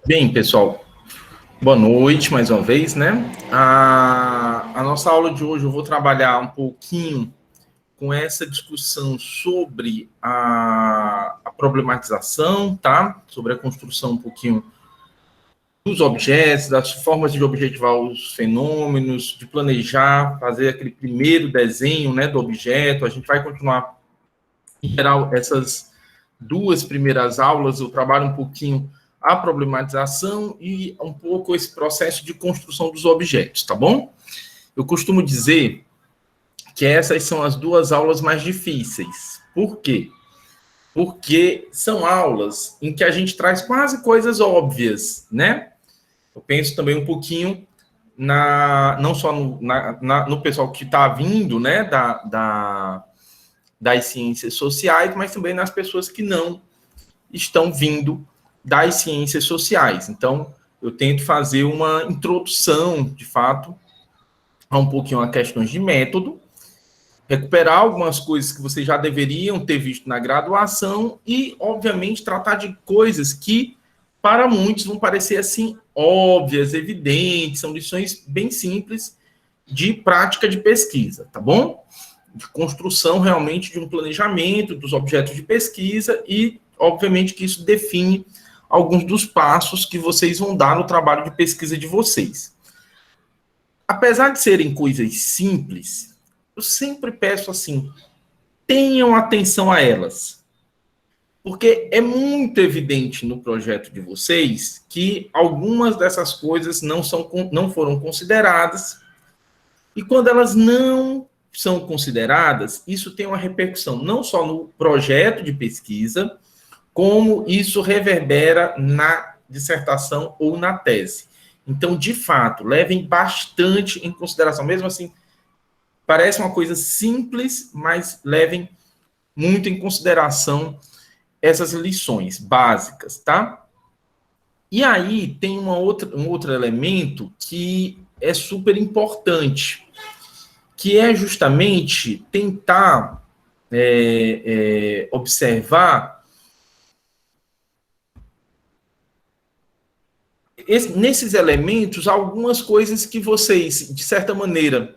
Bem, pessoal, boa noite mais uma vez, né? A nossa aula de hoje eu vou trabalhar um pouquinho com essa discussão sobre a problematização, tá? Sobre a construção um pouquinho dos objetos, das formas de objetivar os fenômenos, de planejar, fazer aquele primeiro desenho, né, do objeto. A gente vai continuar, em geral, essas duas primeiras aulas, eu trabalho um pouquinho a problematização e um pouco esse processo de construção dos objetos, tá bom? Eu costumo dizer que essas são as duas aulas mais difíceis. Por quê? Porque são aulas em que a gente traz quase coisas óbvias, né? Eu penso também um pouquinho não só no pessoal que está vindo, né, das ciências sociais, mas também nas pessoas que não estão vindo das ciências sociais. Então, eu tento fazer uma introdução, de fato, a um pouquinho a questões de método, recuperar algumas coisas que vocês já deveriam ter visto na graduação e, obviamente, tratar de coisas que, para muitos, vão parecer, assim, óbvias, evidentes, são lições bem simples de prática de pesquisa, tá bom? De construção, realmente, de um planejamento dos objetos de pesquisa e, obviamente, que isso define alguns dos passos que vocês vão dar no trabalho de pesquisa de vocês. Apesar de serem coisas simples, eu sempre peço assim, tenham atenção a elas. Porque é muito evidente no projeto de vocês que algumas dessas coisas não foram consideradas, e quando elas não são consideradas, isso tem uma repercussão não só no projeto de pesquisa, como isso reverbera na dissertação ou na tese. Então, de fato, levem bastante em consideração. Mesmo assim, parece uma coisa simples, mas levem muito em consideração essas lições básicas, tá? E aí tem um outro elemento que é super importante, que é justamente tentar observar nesses elementos algumas coisas que vocês, de certa maneira,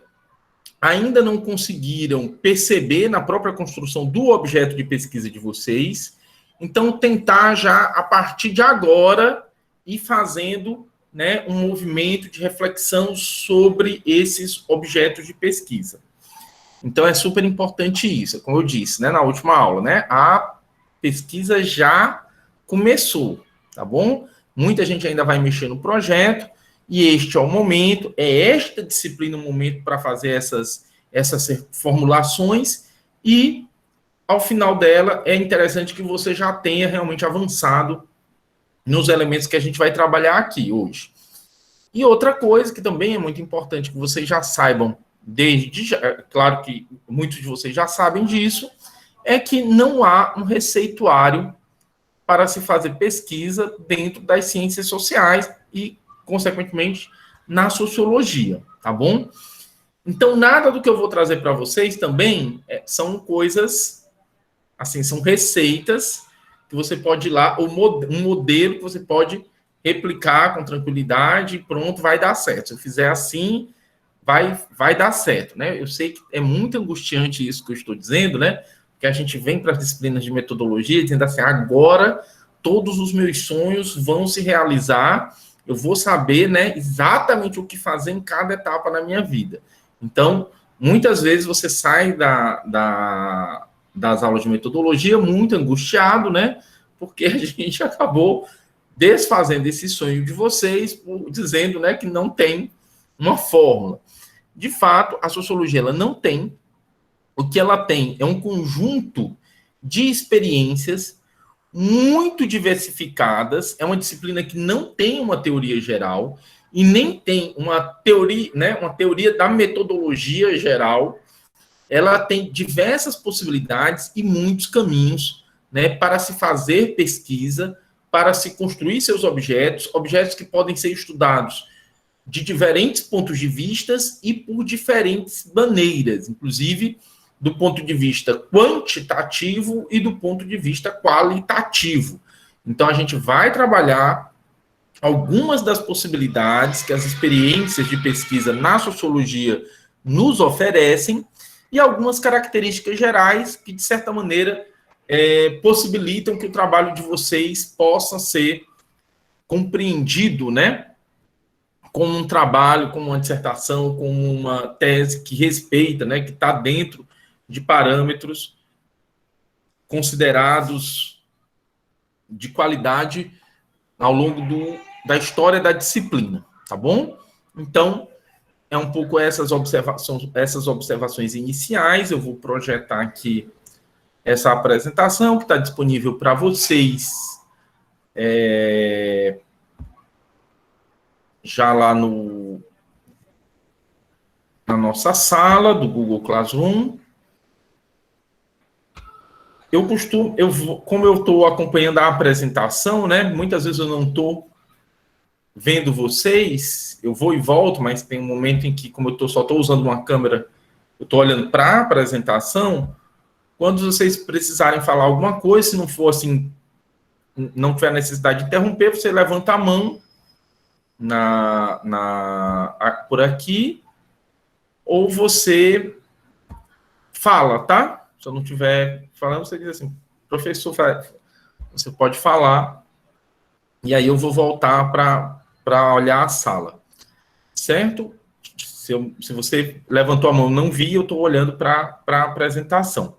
ainda não conseguiram perceber na própria construção do objeto de pesquisa de vocês. Então, tentar já, a partir de agora, ir fazendo, né, um movimento de reflexão sobre esses objetos de pesquisa. Então, é super importante isso, como eu disse, né, na última aula, né? A pesquisa já começou, tá bom? Muita gente ainda vai mexer no projeto, e este é o momento, é esta disciplina o momento para fazer essas formulações, e ao final dela é interessante que você já tenha realmente avançado nos elementos que a gente vai trabalhar aqui hoje. E outra coisa que também é muito importante que vocês já saibam, desde já, claro que muitos de vocês já sabem disso, é que não há um receituário para se fazer pesquisa dentro das ciências sociais e, consequentemente, na sociologia, tá bom? Então, nada do que eu vou trazer para vocês também são coisas, assim, são receitas que você pode ir lá, um modelo que você pode replicar com tranquilidade e pronto, vai dar certo. Se eu fizer assim, vai dar certo, né? Eu sei que é muito angustiante isso que eu estou dizendo, né? Que a gente vem para as disciplinas de metodologia dizendo assim, agora todos os meus sonhos vão se realizar, eu vou saber, né, exatamente o que fazer em cada etapa na minha vida. Então, muitas vezes você sai das aulas de metodologia muito angustiado, né, porque a gente acabou desfazendo esse sonho de vocês, dizendo, né, que não tem uma fórmula. De fato, a sociologia ela não tem. O que ela tem é um conjunto de experiências muito diversificadas, é uma disciplina que não tem uma teoria geral e nem tem uma teoria, né, uma teoria da metodologia geral. Ela tem diversas possibilidades e muitos caminhos, né, para se fazer pesquisa, para se construir seus objetos que podem ser estudados de diferentes pontos de vista e por diferentes maneiras, inclusive do ponto de vista quantitativo e do ponto de vista qualitativo. Então, a gente vai trabalhar algumas das possibilidades que as experiências de pesquisa na sociologia nos oferecem e algumas características gerais que, de certa maneira, possibilitam que o trabalho de vocês possa ser compreendido, né, como um trabalho, como uma dissertação, como uma tese que respeita, né, que está dentro de parâmetros considerados de qualidade ao longo da história da disciplina, tá bom? Então, é um pouco essas observações iniciais. Eu vou projetar aqui essa apresentação que está disponível para vocês já lá na nossa sala do Google Classroom. Como eu estou acompanhando a apresentação, né? Muitas vezes eu não estou vendo vocês, eu vou e volto, mas tem um momento em que, como eu só estou usando uma câmera, eu estou olhando para a apresentação. Quando vocês precisarem falar alguma coisa, se não for assim, não tiver necessidade de interromper, você levanta a mão por aqui, ou você fala, tá? Se eu não estiver falando, você diz assim, professor, você pode falar, e aí eu vou voltar para olhar a sala, certo? Se você levantou a mão e não vi, eu estou olhando para a apresentação.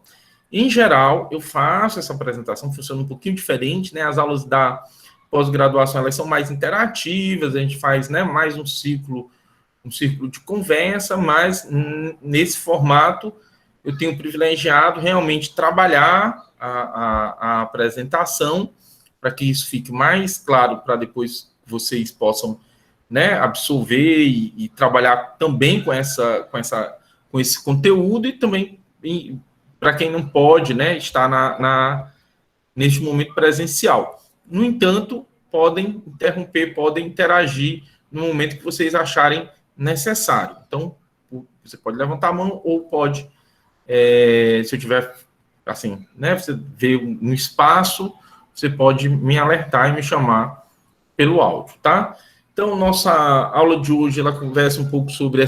Em geral, eu faço essa apresentação, funciona um pouquinho diferente, né? As aulas da pós-graduação, elas são mais interativas, a gente faz, né, mais um círculo de conversa, mas nesse formato eu tenho privilegiado realmente trabalhar a apresentação para que isso fique mais claro, para depois vocês possam, né, absorver e trabalhar também com esse conteúdo, e também para quem não pode, né, estar neste momento presencial. No entanto, podem interromper, podem interagir no momento que vocês acharem necessário. Então, você pode levantar a mão ou pode, se eu tiver, assim, né, você vê um espaço, você pode me alertar e me chamar pelo áudio, tá? Então, nossa aula de hoje, ela conversa um pouco sobre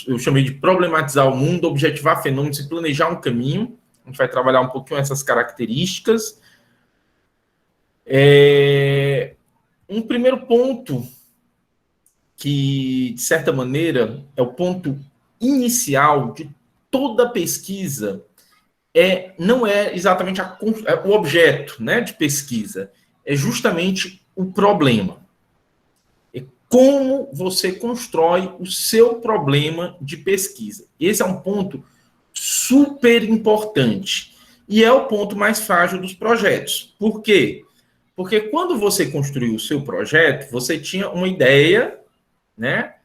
eu chamei de problematizar o mundo, objetivar fenômenos e planejar um caminho. A gente vai trabalhar um pouquinho essas características. Um primeiro ponto que, de certa maneira, é o ponto inicial de toda pesquisa, não é exatamente o objeto, né, de pesquisa, é justamente o problema. É como você constrói o seu problema de pesquisa. Esse é um ponto super importante. E é o ponto mais frágil dos projetos. Por quê? Porque quando você construiu o seu projeto, você tinha uma ideia, né?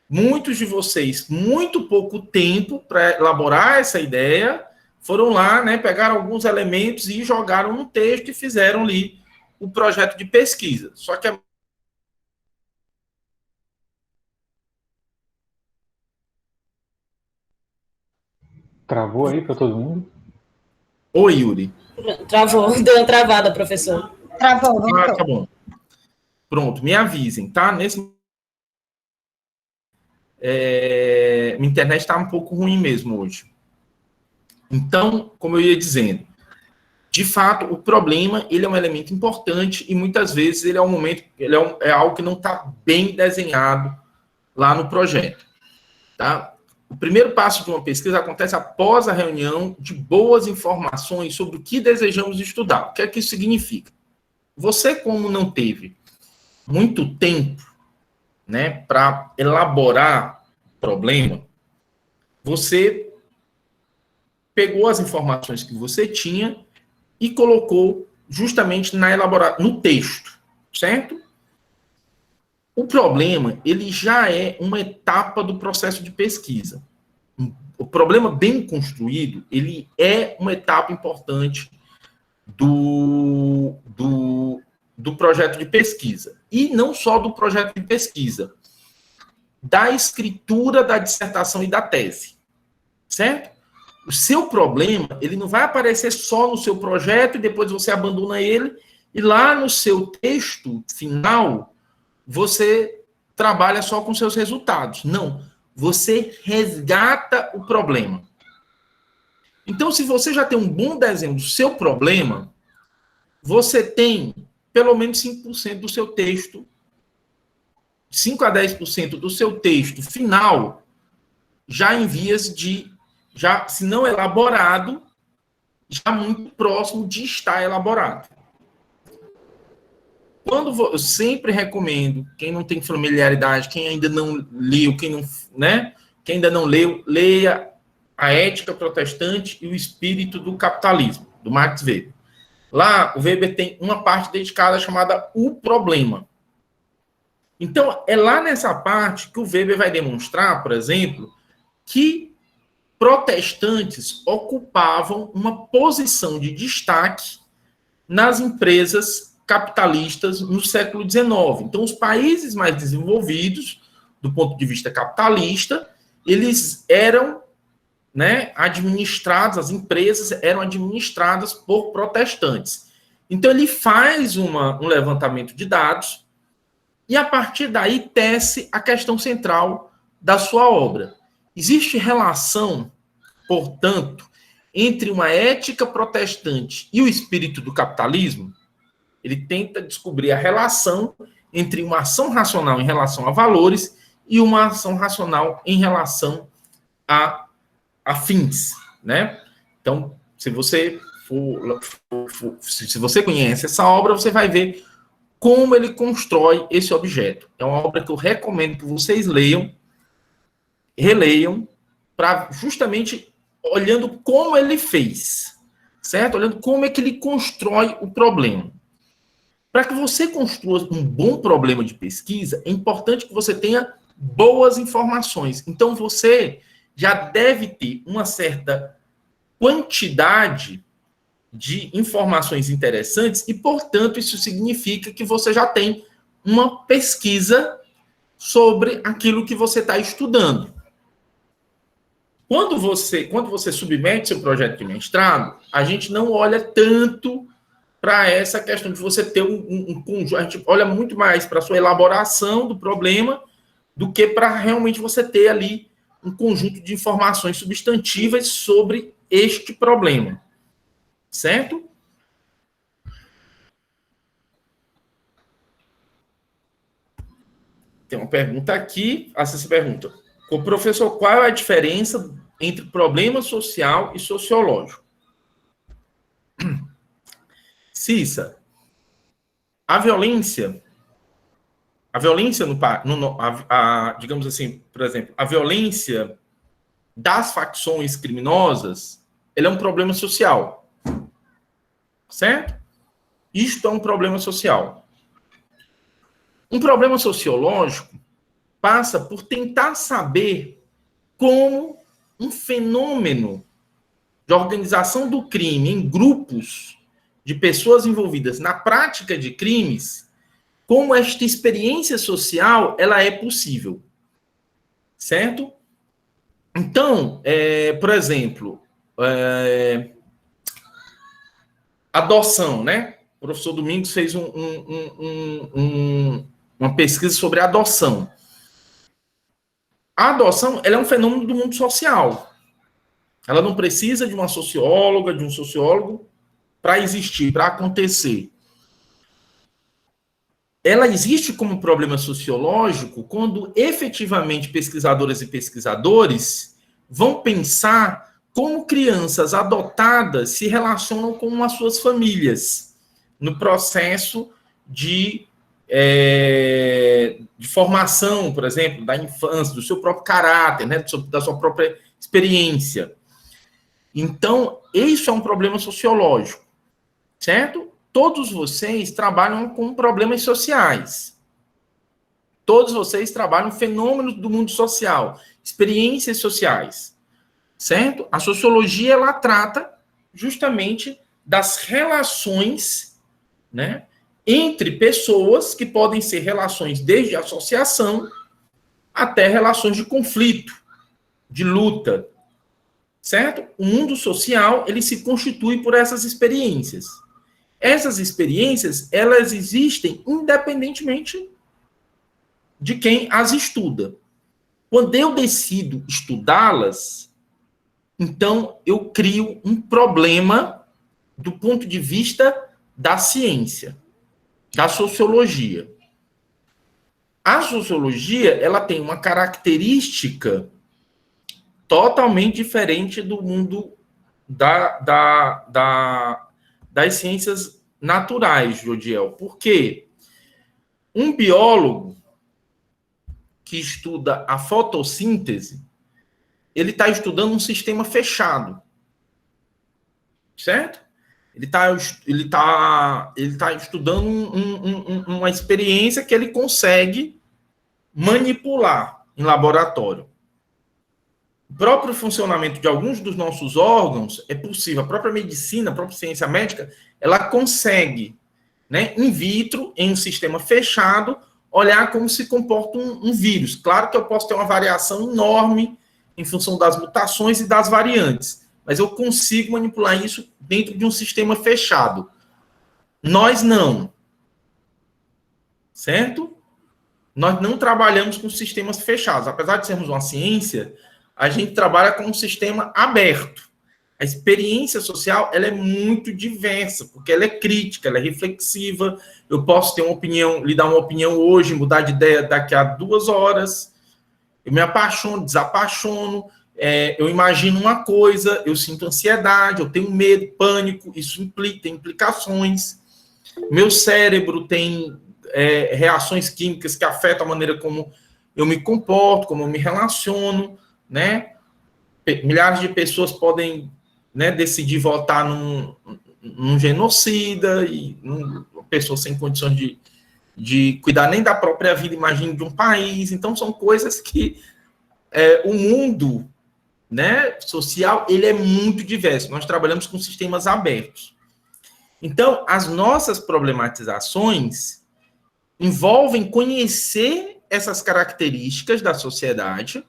Muitos de vocês, muito pouco tempo para elaborar essa ideia, foram lá, né, pegaram alguns elementos e jogaram no texto e fizeram ali o projeto de pesquisa. Só que Travou aí para todo mundo? Oi, Yuri. Travou, deu uma travada, professor. Travou, voltou. Tá bom. Pronto, me avisem, tá? Minha internet está um pouco ruim mesmo hoje. Então, como eu ia dizendo, de fato, o problema, ele é um elemento importante e muitas vezes ele é algo que não está bem desenhado lá no projeto, tá? O primeiro passo de uma pesquisa acontece após a reunião de boas informações sobre o que desejamos estudar. O que é que isso significa? Você, como não teve muito tempo, né, para elaborar o problema, você pegou as informações que você tinha e colocou justamente no texto, certo? O problema, ele já é uma etapa do processo de pesquisa. O problema bem construído, ele é uma etapa importante do projeto de pesquisa. E não só do projeto de pesquisa. da escritura da dissertação e da tese, certo? O seu problema, ele não vai aparecer só no seu projeto e depois você abandona ele e lá no seu texto final você trabalha só com seus resultados. Não, você resgata o problema. Então, se você já tem um bom desenho do seu problema, você tem pelo menos 5% do seu texto, 5 a 10% do seu texto final, já em vias de, já, se não elaborado, já muito próximo de estar elaborado. Eu sempre recomendo, quem não tem familiaridade, quem ainda não leu, quem ainda não leu, leia A Ética Protestante e o Espírito do Capitalismo, do Max Weber. Lá, o Weber tem uma parte dedicada chamada O Problema. Então, é lá nessa parte que o Weber vai demonstrar, por exemplo, que protestantes ocupavam uma posição de destaque nas empresas capitalistas no século XIX. Então, os países mais desenvolvidos, do ponto de vista capitalista, eles eram administrados, as empresas eram administradas por protestantes. Então, ele faz um levantamento de dados e, a partir daí, tece a questão central da sua obra. Existe relação, portanto, entre uma ética protestante e o espírito do capitalismo? Ele tenta descobrir a relação entre uma ação racional em relação a valores e uma ação racional em relação a fins, né? Então, se você conhece essa obra, você vai ver como ele constrói esse objeto. É uma obra que eu recomendo que vocês leiam, releiam, para justamente olhando como ele fez, certo? Olhando como é que ele constrói o problema. Para que você construa um bom problema de pesquisa, é importante que você tenha boas informações. Então, você já deve ter uma certa quantidade de informações interessantes e, portanto, isso significa que você já tem uma pesquisa sobre aquilo que você está estudando. Quando você submete seu projeto de mestrado, a gente não olha tanto para essa questão de você ter um conjunto. A gente olha muito mais para a sua elaboração do problema do que para realmente você ter ali um conjunto de informações substantivas sobre este problema. Certo? Tem uma pergunta aqui. Essa pergunta. Professor, qual é a diferença entre problema social e sociológico? Cissa, a violência digamos assim, por exemplo, a violência das facções criminosas, ela é um problema social, certo? Isto é um problema social. Um problema sociológico passa por tentar saber como um fenômeno de organização do crime em grupos de pessoas envolvidas na prática de crimes, como esta experiência social ela é possível, certo? Então, por exemplo, adoção, né? O professor Domingos fez uma pesquisa sobre adoção. A adoção ela é um fenômeno do mundo social. Ela não precisa de uma socióloga, de um sociólogo para existir, para acontecer. Ela existe como problema sociológico quando efetivamente pesquisadoras e pesquisadores vão pensar como crianças adotadas se relacionam com as suas famílias no processo de formação, por exemplo, da infância, do seu próprio caráter, né, da sua própria experiência. Então, isso é um problema sociológico, certo? Todos vocês trabalham com problemas sociais. Todos vocês trabalham fenômenos do mundo social, experiências sociais, certo? A sociologia, ela trata justamente das relações, né, entre pessoas, que podem ser relações desde associação até relações de conflito, de luta, certo? O mundo social, ele se constitui por essas experiências. Essas experiências, elas existem independentemente de quem as estuda. Quando eu decido estudá-las, então eu crio um problema do ponto de vista da ciência, da sociologia. A sociologia, ela tem uma característica totalmente diferente do mundo das ciências naturais, Jodiel. Por quê? Um biólogo que estuda a fotossíntese, ele está estudando um sistema fechado. Certo? Ele tá estudando uma experiência que ele consegue manipular em laboratório. O próprio funcionamento de alguns dos nossos órgãos é possível. A própria medicina, a própria ciência médica, ela consegue, né, in vitro, em um sistema fechado, olhar como se comporta um vírus. Claro que eu posso ter uma variação enorme em função das mutações e das variantes, mas eu consigo manipular isso dentro de um sistema fechado. Nós não. Certo? Nós não trabalhamos com sistemas fechados. Apesar de sermos uma ciência, a gente trabalha com um sistema aberto. A experiência social, ela é muito diversa, porque ela é crítica, ela é reflexiva. Eu posso ter uma opinião, lhe dar uma opinião hoje, mudar de ideia daqui a 2 horas. Eu me apaixono, desapaixono. Eu imagino uma coisa, eu sinto ansiedade, eu tenho medo, pânico, isso tem implicações. Meu cérebro tem reações químicas que afetam a maneira como eu me comporto, como eu me relaciono, né? Milhares de pessoas podem, né, decidir votar num genocida, e uma pessoa sem condições de cuidar nem da própria vida, imagine, de um país. Então, são coisas que o mundo, né, social, ele é muito diverso. Nós trabalhamos com sistemas abertos. Então, as nossas problematizações envolvem conhecer essas características da sociedade,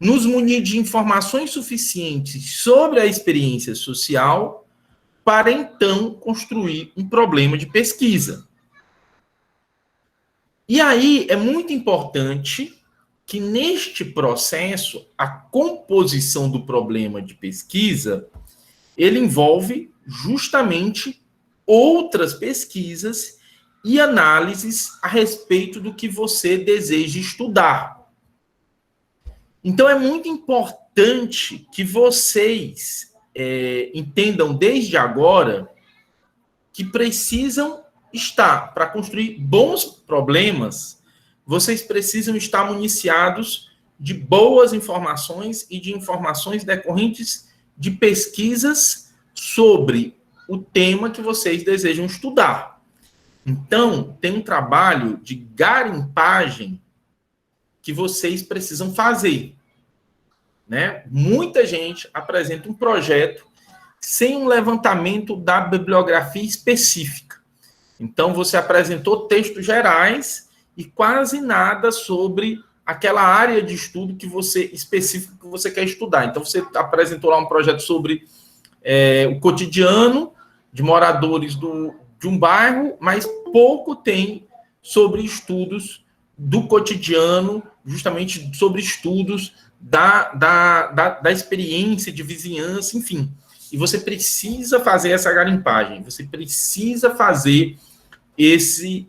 nos munir de informações suficientes sobre a experiência social, para então construir um problema de pesquisa. E aí é muito importante que neste processo, a composição do problema de pesquisa, ele envolve justamente outras pesquisas e análises a respeito do que você deseja estudar. Então, é muito importante que vocês entendam desde agora que precisam estar, para construir bons problemas, vocês precisam estar municiados de boas informações e de informações decorrentes de pesquisas sobre o tema que vocês desejam estudar. Então, tem um trabalho de garimpagem que vocês precisam fazer, né? Muita gente apresenta um projeto sem um levantamento da bibliografia específica. Então, você apresentou textos gerais e quase nada sobre aquela área de estudo específica que você quer estudar. Então, você apresentou lá um projeto sobre o cotidiano de moradores de um bairro, mas pouco tem sobre estudos do cotidiano, justamente sobre estudos da experiência de vizinhança, enfim. E você precisa fazer essa garimpagem, você precisa fazer esse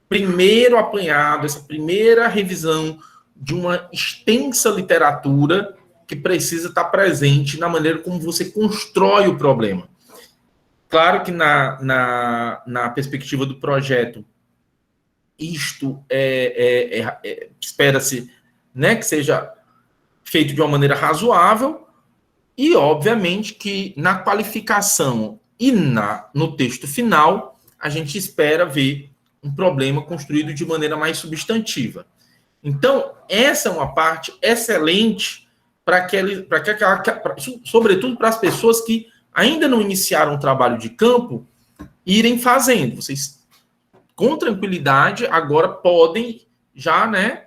primeiro apanhado, essa primeira revisão de uma extensa literatura que precisa estar presente na maneira como você constrói o problema. Claro que na perspectiva do projeto, isto espera-se, né, que seja feito de uma maneira razoável, e, obviamente, que na qualificação e no texto final, a gente espera ver um problema construído de maneira mais substantiva. Então, essa é uma parte excelente sobretudo para as pessoas que ainda não iniciaram o trabalho de campo, irem fazendo. Vocês, com tranquilidade, agora podem já, né,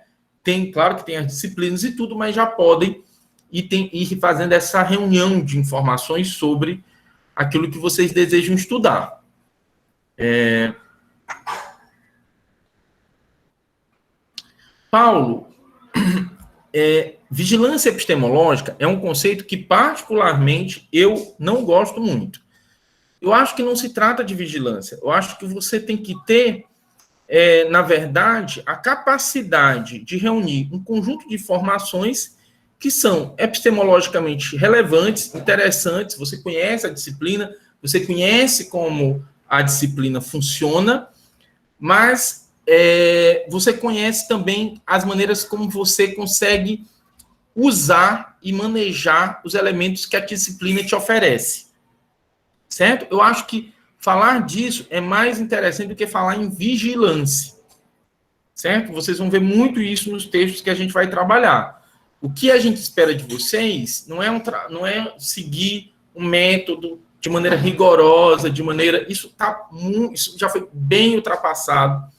claro que tem as disciplinas e tudo, mas já podem ir fazendo essa reunião de informações sobre aquilo que vocês desejam estudar. Paulo, vigilância epistemológica é um conceito que, particularmente, eu não gosto muito. Eu acho que não se trata de vigilância. Eu acho que você tem que ter, na verdade, a capacidade de reunir um conjunto de informações que são epistemologicamente relevantes, interessantes. Você conhece a disciplina, você conhece como a disciplina funciona, mas você conhece também as maneiras como você consegue usar e manejar os elementos que a disciplina te oferece. Certo? Eu acho que falar disso é mais interessante do que falar em vigilância. Certo? Vocês vão ver muito isso nos textos que a gente vai trabalhar. O que a gente espera de vocês não é seguir um método de maneira rigorosa, isso já foi bem ultrapassado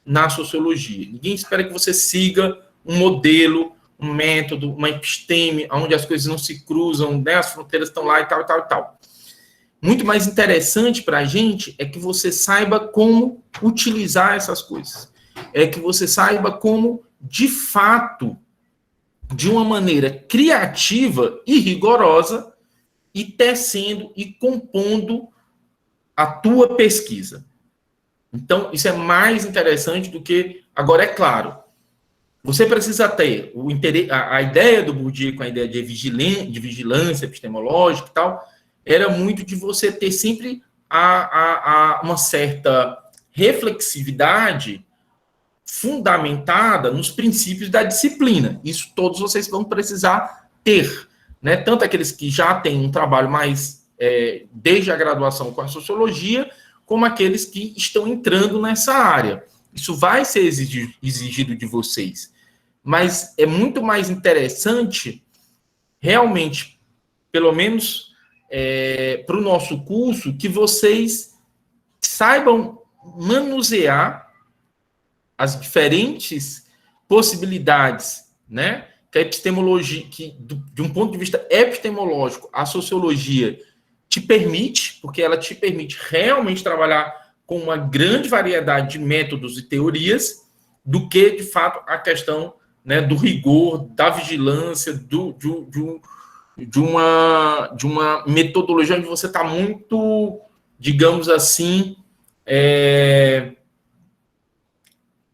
na sociologia. Ninguém espera que você siga um modelo, um método, uma episteme, onde as coisas não se cruzam, né? As fronteiras estão lá e tal, e tal, e tal. Muito mais interessante para a gente é que você saiba como utilizar essas coisas. É que você saiba como, de fato, de uma maneira criativa e rigorosa, ir tecendo e compondo a tua pesquisa. Então, isso é mais interessante do que... Agora, é claro, você precisa ter a ideia do Bourdieu com a ideia de vigilância epistemológica e tal, era muito de você ter sempre uma certa reflexividade fundamentada nos princípios da disciplina. Isso todos vocês vão precisar ter, né? Tanto aqueles que já têm um trabalho mais desde a graduação com a sociologia, como aqueles que estão entrando nessa área. Isso vai ser exigido de vocês. Mas é muito mais interessante, realmente, pelo menos para o nosso curso, que vocês saibam manusear as diferentes possibilidades, né? Que a epistemologia, de um ponto de vista epistemológico, a sociologia te permite, porque ela te permite realmente trabalhar com uma grande variedade de métodos e teorias, do que, de fato, a questão, né, do rigor, da vigilância, de uma metodologia onde você está muito, digamos assim,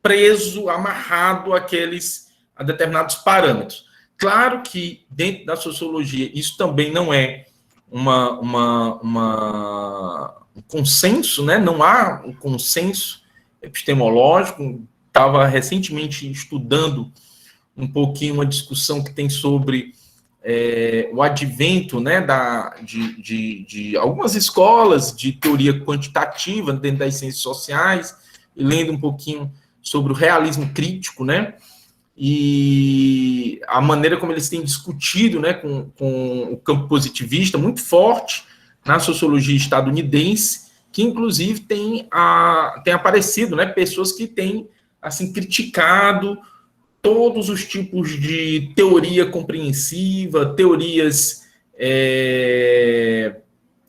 preso, amarrado a determinados parâmetros. Claro que, dentro da sociologia, isso também não é um consenso, né? Não há um consenso epistemológico. Estava recentemente estudando um pouquinho uma discussão que tem sobre o advento, né, de algumas escolas de teoria quantitativa dentro das ciências sociais, e lendo um pouquinho sobre o realismo crítico, né, e a maneira como eles têm discutido, né, com o campo positivista, muito forte na sociologia estadunidense, que inclusive tem aparecido, né, pessoas que têm assim criticado todos os tipos de teoria compreensiva, teorias,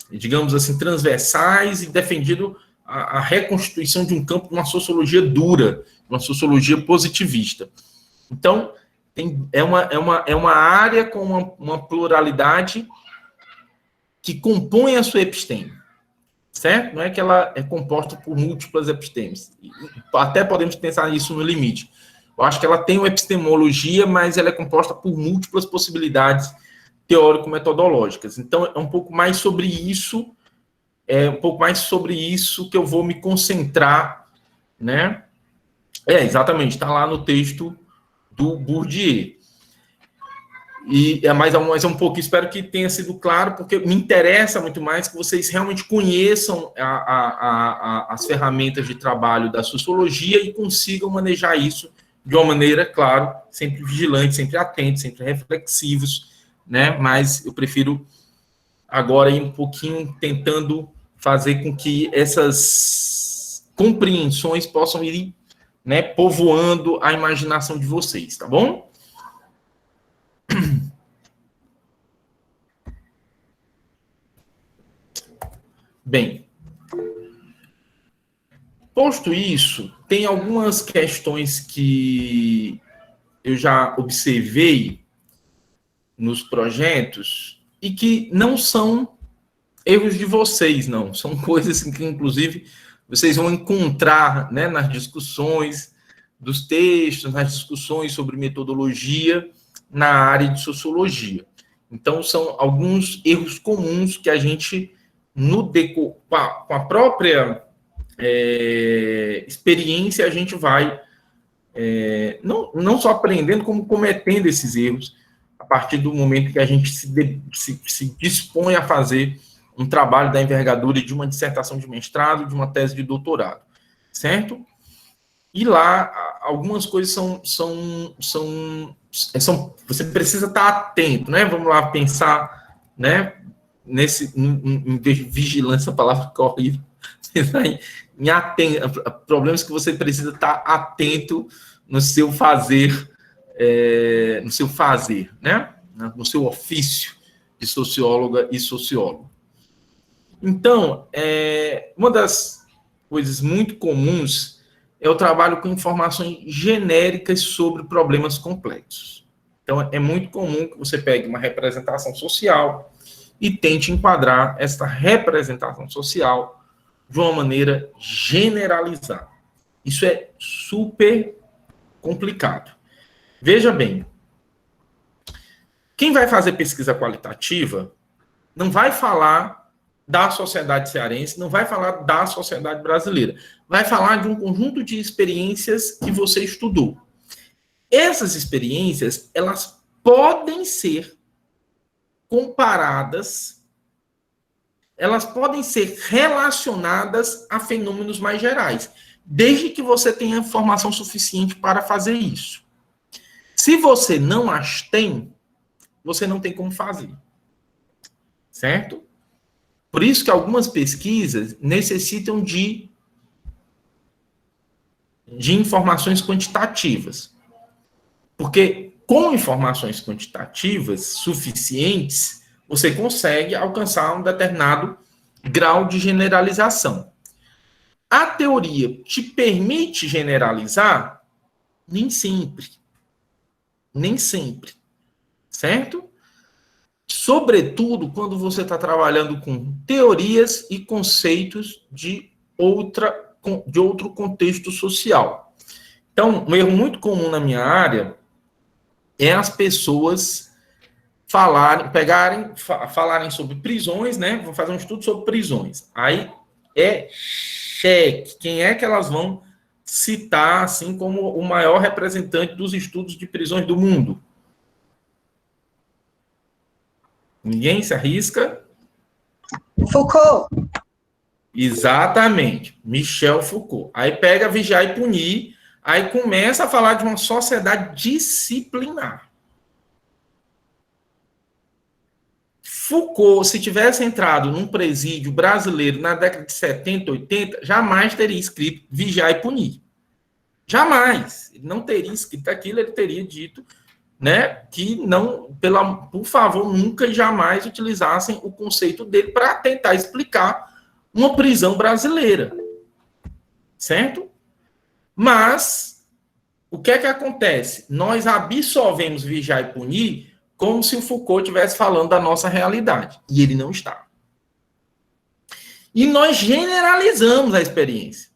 digamos assim, transversais, e defendido a reconstituição de um campo de uma sociologia dura, uma sociologia positivista. Então, é uma área com uma pluralidade que compõe a sua episteme, certo? Não é que ela é composta por múltiplas epistemes. Até podemos pensar nisso no limite. Eu acho que ela tem uma epistemologia, mas ela é composta por múltiplas possibilidades teórico-metodológicas. Então, é um pouco mais sobre isso, que eu vou me concentrar, né? Exatamente, está lá no texto do Bourdieu. E mais um pouco, espero que tenha sido claro, porque me interessa muito mais que vocês realmente conheçam as ferramentas de trabalho da sociologia e consigam manejar isso de uma maneira, claro, sempre vigilante, sempre atento, sempre reflexivos, né? Mas eu prefiro agora ir um pouquinho tentando fazer com que essas compreensões possam ir né, povoando a imaginação de vocês, tá bom? Bem, posto isso, tem algumas questões que eu já observei nos projetos e que não são erros de vocês, não. São coisas que, inclusive, vocês vão encontrar, né, nas discussões dos textos, nas discussões sobre metodologia na área de sociologia. Então, são alguns erros comuns que a gente, com a própria experiência, a gente vai não só aprendendo, como cometendo esses erros a partir do momento que a gente se dispõe a fazer um trabalho da envergadura de uma dissertação de mestrado, de uma tese de doutorado, certo? E lá, algumas coisas você precisa estar atento, né? Vamos lá pensar, né? Em vigilância, a palavra que é horrível, problemas que você precisa estar atento no seu fazer, né? No seu ofício de socióloga e sociólogo. Então, uma das coisas muito comuns é o trabalho com informações genéricas sobre problemas complexos. Então, é muito comum que você pegue uma representação social e tente enquadrar essa representação social de uma maneira generalizada. Isso é super complicado. Veja bem, quem vai fazer pesquisa qualitativa não vai falar da sociedade cearense, não vai falar da sociedade brasileira. Vai falar de um conjunto de experiências que você estudou. Essas experiências, elas podem ser comparadas, elas podem ser relacionadas a fenômenos mais gerais, desde que você tenha informação suficiente para fazer isso. Se você não as tem, você não tem como fazer. Certo? Por isso que algumas pesquisas necessitam de informações quantitativas. Porque com informações quantitativas suficientes, você consegue alcançar um determinado grau de generalização. A teoria te permite generalizar? Nem sempre. Nem sempre. Certo? Sobretudo quando você está trabalhando com teorias e conceitos de outro contexto social. Então, um erro muito comum na minha área é as pessoas falarem sobre prisões, né? Vou fazer um estudo sobre prisões. Aí cheque. Quem é que elas vão citar assim como o maior representante dos estudos de prisões do mundo? Ninguém se arrisca? Foucault. Exatamente. Michel Foucault. Aí pega Vigiar e Punir, aí começa a falar de uma sociedade disciplinar. Foucault, se tivesse entrado num presídio brasileiro na década de 70, 80, jamais teria escrito Vigiar e Punir. Jamais. Ele não teria escrito aquilo, ele teria dito, né, que não, por favor, nunca e jamais utilizassem o conceito dele para tentar explicar uma prisão brasileira. Certo? Mas, o que é que acontece? Nós absolvemos Vigiar e Punir como se o Foucault estivesse falando da nossa realidade. E ele não está. E nós generalizamos a experiência.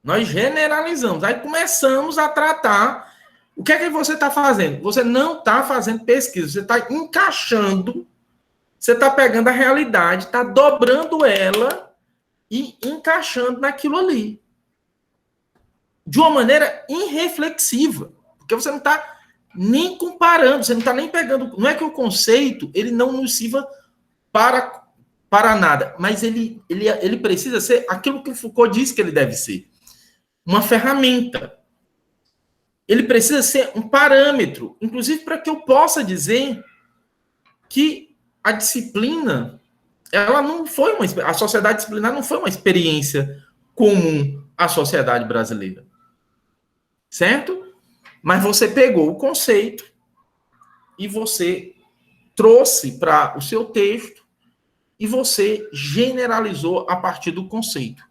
Nós generalizamos. Aí começamos a tratar. O que é que você está fazendo? Você não está fazendo pesquisa. Você está encaixando. Você está pegando a realidade, está dobrando ela e encaixando naquilo ali. De uma maneira irreflexiva. Porque você não está nem comparando, você não está nem pegando. Não é que o conceito ele não nos sirva para nada, mas ele precisa ser aquilo que o Foucault disse que ele deve ser. Uma ferramenta. Ele precisa ser um parâmetro, inclusive para que eu possa dizer que a disciplina, ela não foi a sociedade disciplinar não foi uma experiência comum à sociedade brasileira. certo? Mas você pegou o conceito e você trouxe para o seu texto e você generalizou a partir do conceito,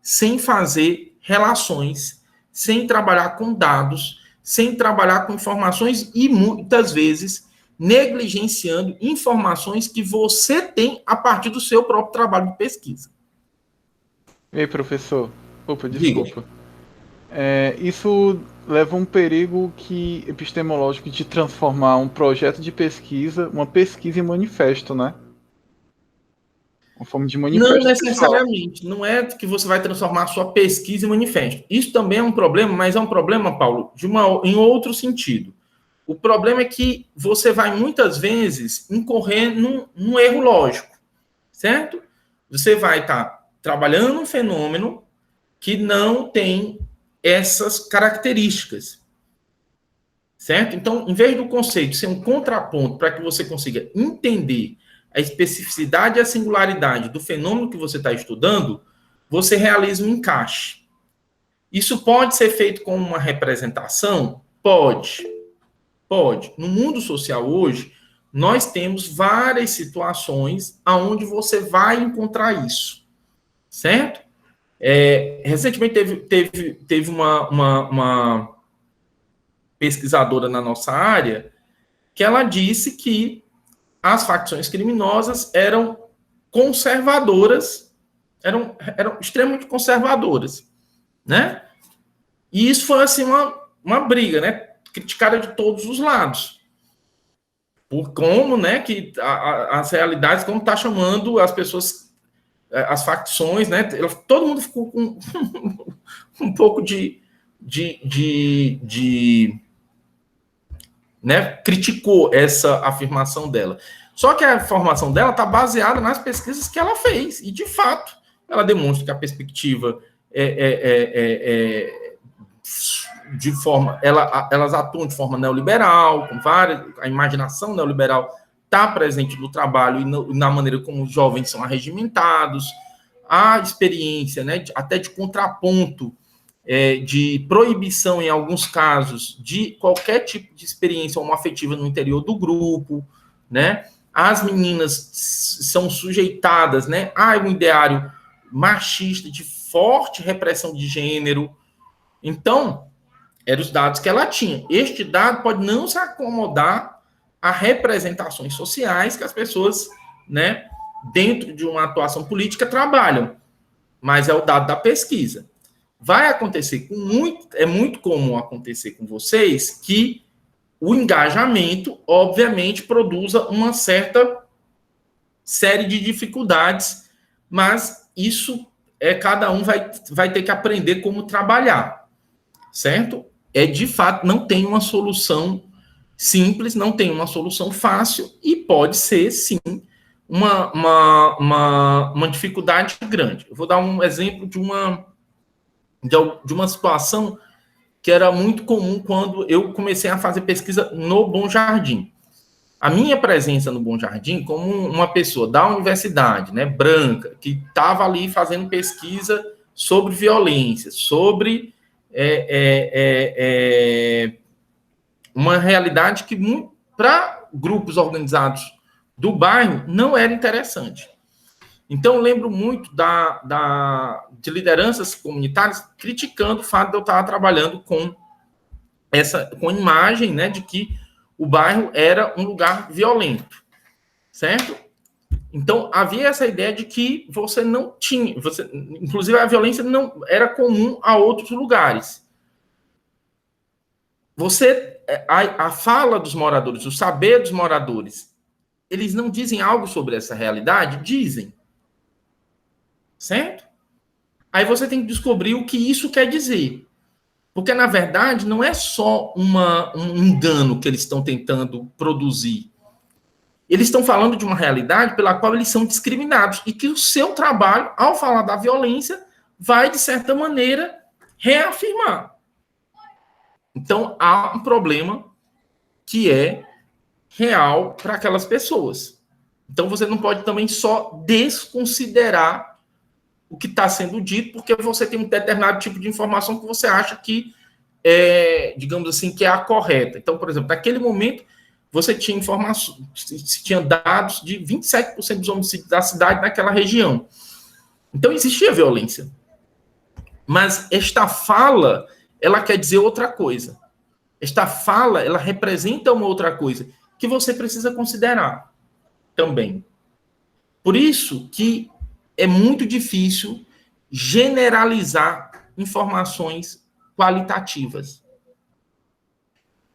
sem fazer relações, sem trabalhar com dados, sem trabalhar com informações e muitas vezes negligenciando informações que você tem a partir do seu próprio trabalho de pesquisa. E aí, professor? Opa, Diga. desculpa. Isso leva a um perigo epistemológico de transformar um projeto de pesquisa, uma pesquisa em manifesto, né? Uma forma de manifesto. Não necessariamente. Não é que você vai transformar a sua pesquisa em manifesto. Isso também é um problema, mas é um problema, Paulo, em outro sentido. O problema é que você vai muitas vezes incorrer num erro lógico, certo? Você vai estar trabalhando um fenômeno que não tem essas características, certo? Então, em vez do conceito ser um contraponto para que você consiga entender a especificidade e a singularidade do fenômeno que você está estudando, você realiza um encaixe. Isso pode ser feito com uma representação? Pode. No mundo social hoje, nós temos várias situações onde você vai encontrar isso, certo? Recentemente teve uma pesquisadora na nossa área que ela disse que as facções criminosas eram conservadoras, eram extremamente conservadoras, né? E isso foi assim uma briga, né? Criticada de todos os lados. Por como, né, que as realidades, como está chamando as pessoas, as facções, né? Todo mundo ficou com um pouco né, criticou essa afirmação dela. Só que a informação dela está baseada nas pesquisas que ela fez. E, de fato, ela demonstra que a perspectiva elas atuam de forma neoliberal, com a imaginação neoliberal está presente no trabalho e na maneira como os jovens são arregimentados, a experiência, né, até de contraponto, de proibição, em alguns casos, de qualquer tipo de experiência homoafetiva no interior do grupo, né? As meninas são sujeitadas, né, a um ideário machista de forte repressão de gênero. Então, eram os dados que ela tinha. Este dado pode não se acomodar a representações sociais que as pessoas, né, dentro de uma atuação política trabalham, mas é o dado da pesquisa. Vai acontecer é muito comum acontecer com vocês que o engajamento, obviamente, produza uma certa série de dificuldades, mas isso cada um vai ter que aprender como trabalhar, certo? De fato, não tem uma solução simples, não tem uma solução fácil e pode ser, sim, uma dificuldade grande. Eu vou dar um exemplo de uma situação que era muito comum quando eu comecei a fazer pesquisa no Bom Jardim. A minha presença no Bom Jardim, como uma pessoa da universidade, né, branca, que estava ali fazendo pesquisa sobre violência, sobre uma realidade que, para grupos organizados do bairro, não era interessante. Então, eu lembro muito de lideranças comunitárias criticando o fato de eu estar trabalhando com imagem, né, de que o bairro era um lugar violento, certo? Então, havia essa ideia de que você não tinha... inclusive, a violência não era comum a outros lugares. A fala dos moradores, o saber dos moradores, eles não dizem algo sobre essa realidade? Dizem. Certo? Aí você tem que descobrir o que isso quer dizer. Porque, na verdade, não é só um engano que eles estão tentando produzir. Eles estão falando de uma realidade pela qual eles são discriminados e que o seu trabalho, ao falar da violência, vai, de certa maneira, reafirmar. Então, há um problema que é real para aquelas pessoas. Então, você não pode também só desconsiderar o que está sendo dito, porque você tem um determinado tipo de informação que você acha que digamos assim, que é a correta. Então, por exemplo, naquele momento, você tinha informações, tinha dados de 27% dos homicídios da cidade naquela região. Então, existia violência. Mas esta fala, ela quer dizer outra coisa. Esta fala, ela representa uma outra coisa que você precisa considerar também. Por isso que é muito difícil generalizar informações qualitativas.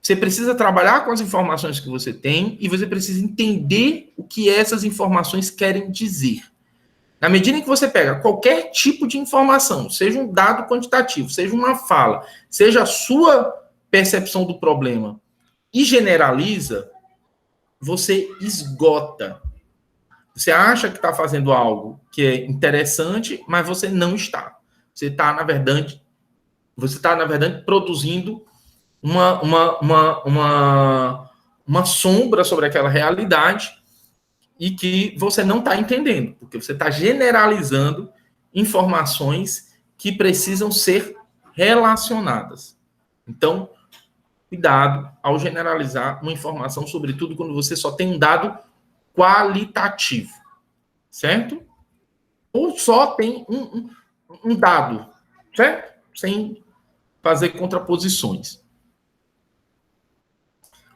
Você precisa trabalhar com as informações que você tem e você precisa entender o que essas informações querem dizer. Na medida em que você pega qualquer tipo de informação, seja um dado quantitativo, seja uma fala, seja a sua percepção do problema, e generaliza, você esgota. Você acha que está fazendo algo que é interessante, mas você não está. Você está, na verdade, produzindo uma sombra sobre aquela realidade e que você não está entendendo, porque você está generalizando informações que precisam ser relacionadas. Então, cuidado ao generalizar uma informação, sobretudo quando você só tem um dado qualitativo, certo? Ou só tem um dado, certo? Sem fazer contraposições.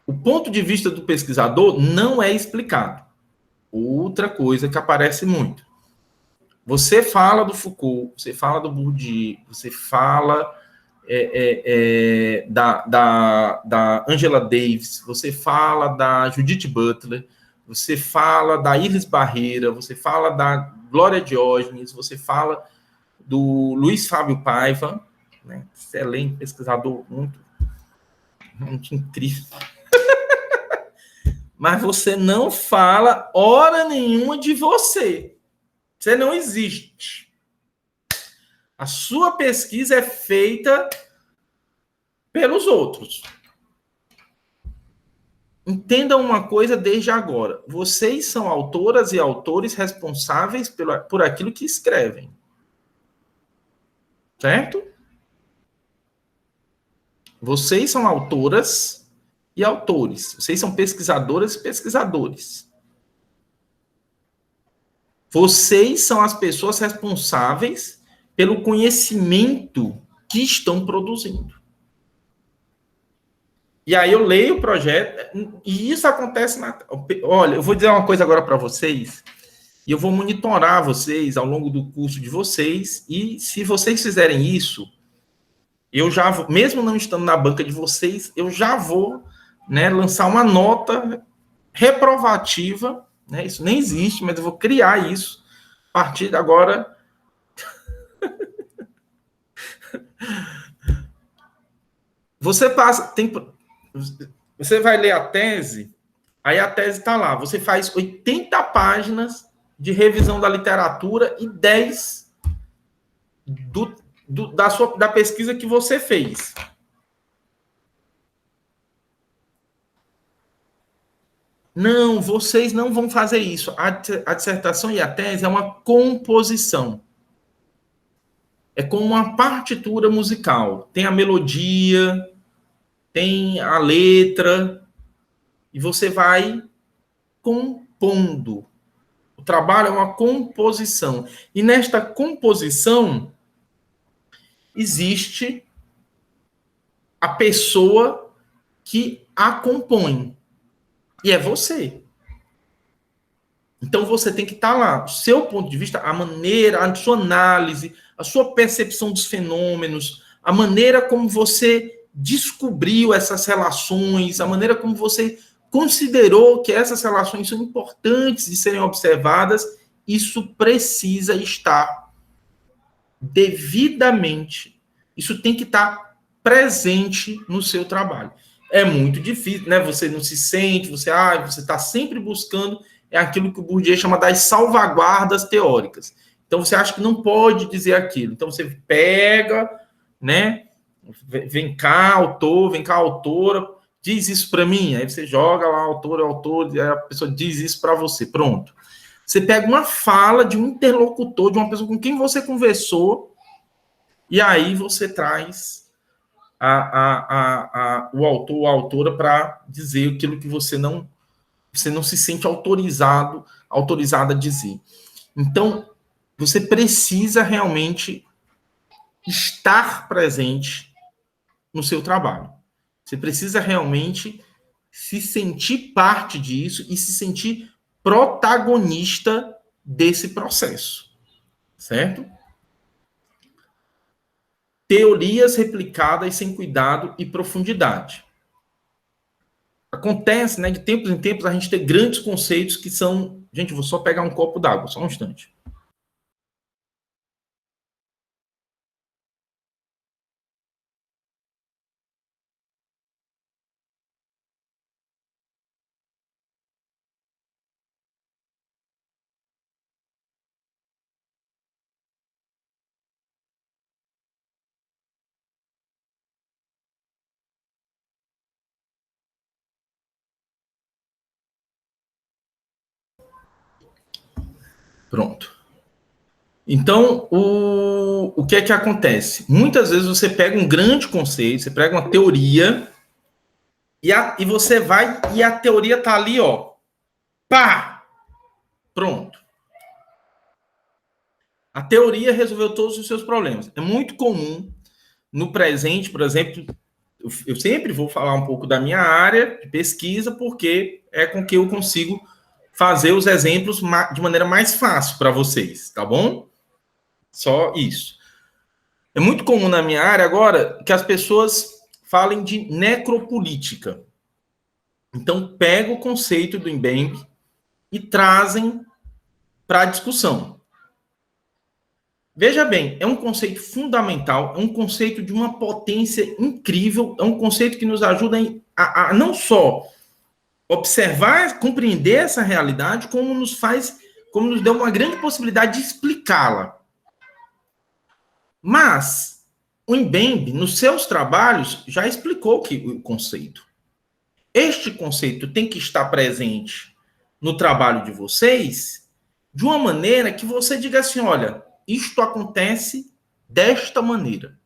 O ponto de vista do pesquisador não é explicado. Outra coisa que aparece muito. Você fala do Foucault, você fala do Bourdieu, você fala da Angela Davis, você fala da Judith Butler, você fala da Iris Barreira, você fala da Glória Diógenes, você fala do Luiz Fábio Paiva, né? Excelente pesquisador, muito incrível. Mas você não fala hora nenhuma de você. Você não existe. A sua pesquisa é feita pelos outros. Entendam uma coisa desde agora. Vocês são autoras e autores responsáveis por aquilo que escrevem. Certo? Vocês são autoras e autores. Vocês são pesquisadoras e pesquisadores. Vocês são as pessoas responsáveis pelo conhecimento que estão produzindo. E aí eu leio o projeto, e isso acontece Olha, eu vou dizer uma coisa agora para vocês, e eu vou monitorar vocês ao longo do curso de vocês, e se vocês fizerem isso, eu já vou, mesmo não estando na banca de vocês, eu já vou, né, lançar uma nota reprovativa, né, isso nem existe, mas eu vou criar isso a partir de agora. Você vai ler a tese, aí a tese está lá, você faz 80 páginas de revisão da literatura e 10 da pesquisa que você fez. Não, vocês não vão fazer isso. A dissertação e a tese é uma composição. É como uma partitura musical. Tem a melodia, tem a letra, e você vai compondo. O trabalho é uma composição. E nesta composição existe a pessoa que a compõe. E é você. Então você tem que estar lá. O seu ponto de vista, a maneira, a sua análise, a sua percepção dos fenômenos, a maneira como você descobriu essas relações, a maneira como você considerou que essas relações são importantes de serem observadas, isso precisa estar devidamente. Isso tem que estar presente no seu trabalho. É muito difícil, né? Você não se sente, você está sempre buscando, é aquilo que o Bourdieu chama das salvaguardas teóricas. Então, você acha que não pode dizer aquilo. Então, você pega, né? Vem cá, autor, vem cá, autora, diz isso para mim. Aí você joga lá, autor, e aí a pessoa diz isso para você. Pronto. Você pega uma fala de um interlocutor, de uma pessoa com quem você conversou, e aí você traz o autor ou a autora para dizer aquilo que você não se sente autorizada a dizer. Então, você precisa realmente estar presente no seu trabalho. Você precisa realmente se sentir parte disso e se sentir protagonista desse processo, certo? Teorias replicadas sem cuidado e profundidade. Acontece, né, de tempos em tempos, a gente ter grandes conceitos que são... Gente, vou só pegar um copo d'água, só um instante. Pronto. Então, o que é que acontece? Muitas vezes você pega um grande conceito, você pega uma teoria, e você vai, e a teoria tá ali, ó. Pá! Pronto. A teoria resolveu todos os seus problemas. É muito comum, no presente, por exemplo, eu sempre vou falar um pouco da minha área de pesquisa, porque é com que eu consigo fazer os exemplos de maneira mais fácil para vocês, tá bom? Só isso. É muito comum na minha área agora que as pessoas falem de necropolítica. Então, pega o conceito do Mbembe e trazem para a discussão. Veja bem, é um conceito fundamental, é um conceito de uma potência incrível, é um conceito que nos ajuda a não só observar, compreender essa realidade, como nos deu uma grande possibilidade de explicá-la. Mas o Mbembe, nos seus trabalhos, já explicou o conceito. Este conceito tem que estar presente no trabalho de vocês de uma maneira que você diga assim, olha, isto acontece desta maneira.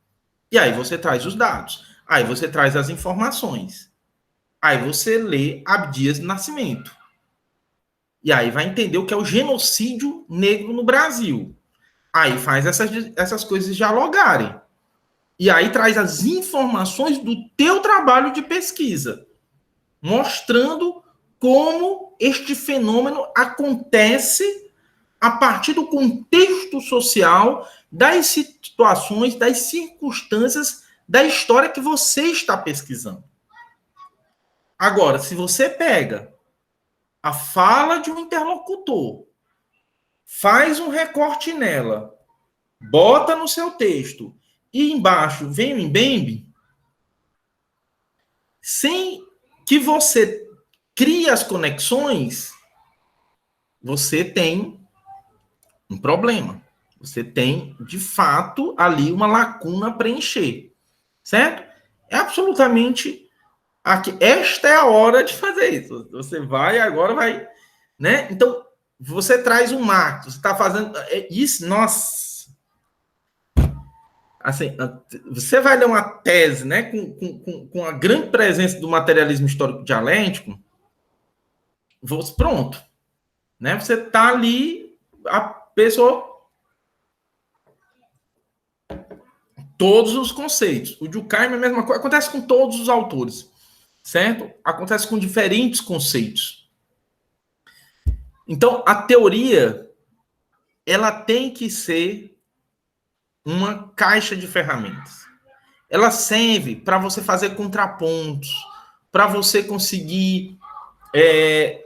E aí você traz os dados, aí você traz as informações, aí você lê Abdias Nascimento. E aí vai entender o que é o genocídio negro no Brasil. Aí faz essas coisas dialogarem. E aí traz as informações do teu trabalho de pesquisa, mostrando como este fenômeno acontece a partir do contexto social, das situações, das circunstâncias da história que você está pesquisando. Agora, se você pega a fala de um interlocutor, faz um recorte nela, bota no seu texto e embaixo vem o Mbembe, sem que você crie as conexões, você tem um problema. Você tem, de fato, ali uma lacuna a preencher. Certo? É absolutamente... Esta é a hora de fazer isso. Você vai, agora vai... Né? Então, você traz um marco. Você está fazendo... Isso, nossa... Assim, você vai ler uma tese, né, com a grande presença do materialismo histórico dialético, pronto. Né? Você está ali... A pessoa... Todos os conceitos. O Durkheim é a mesma coisa. Acontece com todos os autores. Certo? Acontece com diferentes conceitos. Então, a teoria, ela tem que ser uma caixa de ferramentas. Ela serve para você fazer contrapontos, para você conseguir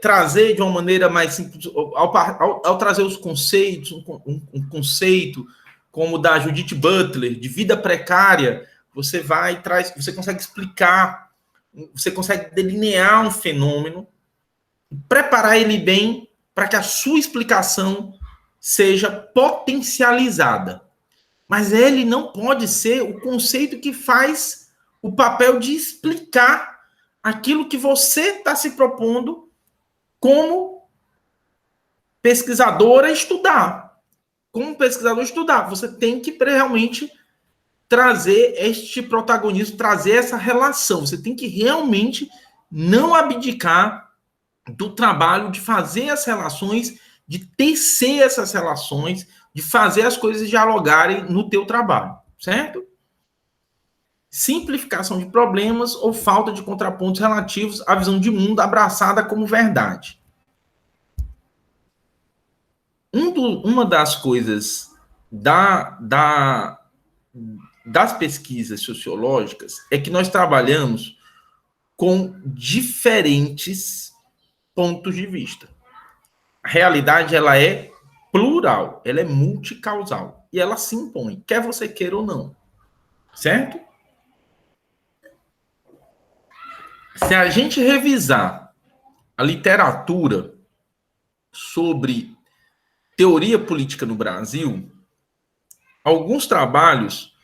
trazer de uma maneira mais simples, ao trazer os conceitos, um conceito como o da Judith Butler, de vida precária, você vai e traz, você consegue explicar, você consegue delinear um fenômeno, preparar ele bem para que a sua explicação seja potencializada. Mas ele não pode ser o conceito que faz o papel de explicar aquilo que você está se propondo como pesquisador a estudar. Como pesquisador estudar, você tem que realmente trazer este protagonismo, trazer essa relação. Você tem que realmente não abdicar do trabalho de fazer as relações, de tecer essas relações, de fazer as coisas dialogarem no teu trabalho, certo? Simplificação de problemas ou falta de contrapontos relativos à visão de mundo abraçada como verdade. Uma das coisas das pesquisas sociológicas é que nós trabalhamos com diferentes pontos de vista. A realidade, ela é plural, ela é multicausal e ela se impõe, quer você queira ou não, certo? Se a gente revisar a literatura sobre teoria política no Brasil, alguns trabalhos,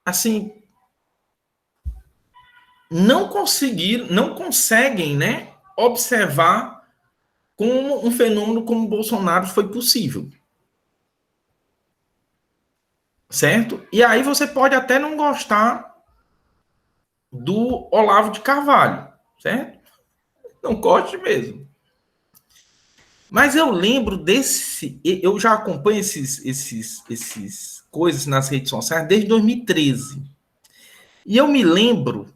assim, não conseguem, né, observar como um fenômeno como o Bolsonaro foi possível. Certo? E aí você pode até não gostar do Olavo de Carvalho, certo? Não goste mesmo. Mas eu lembro eu já acompanho esses coisas nas redes sociais desde 2013. E eu me lembro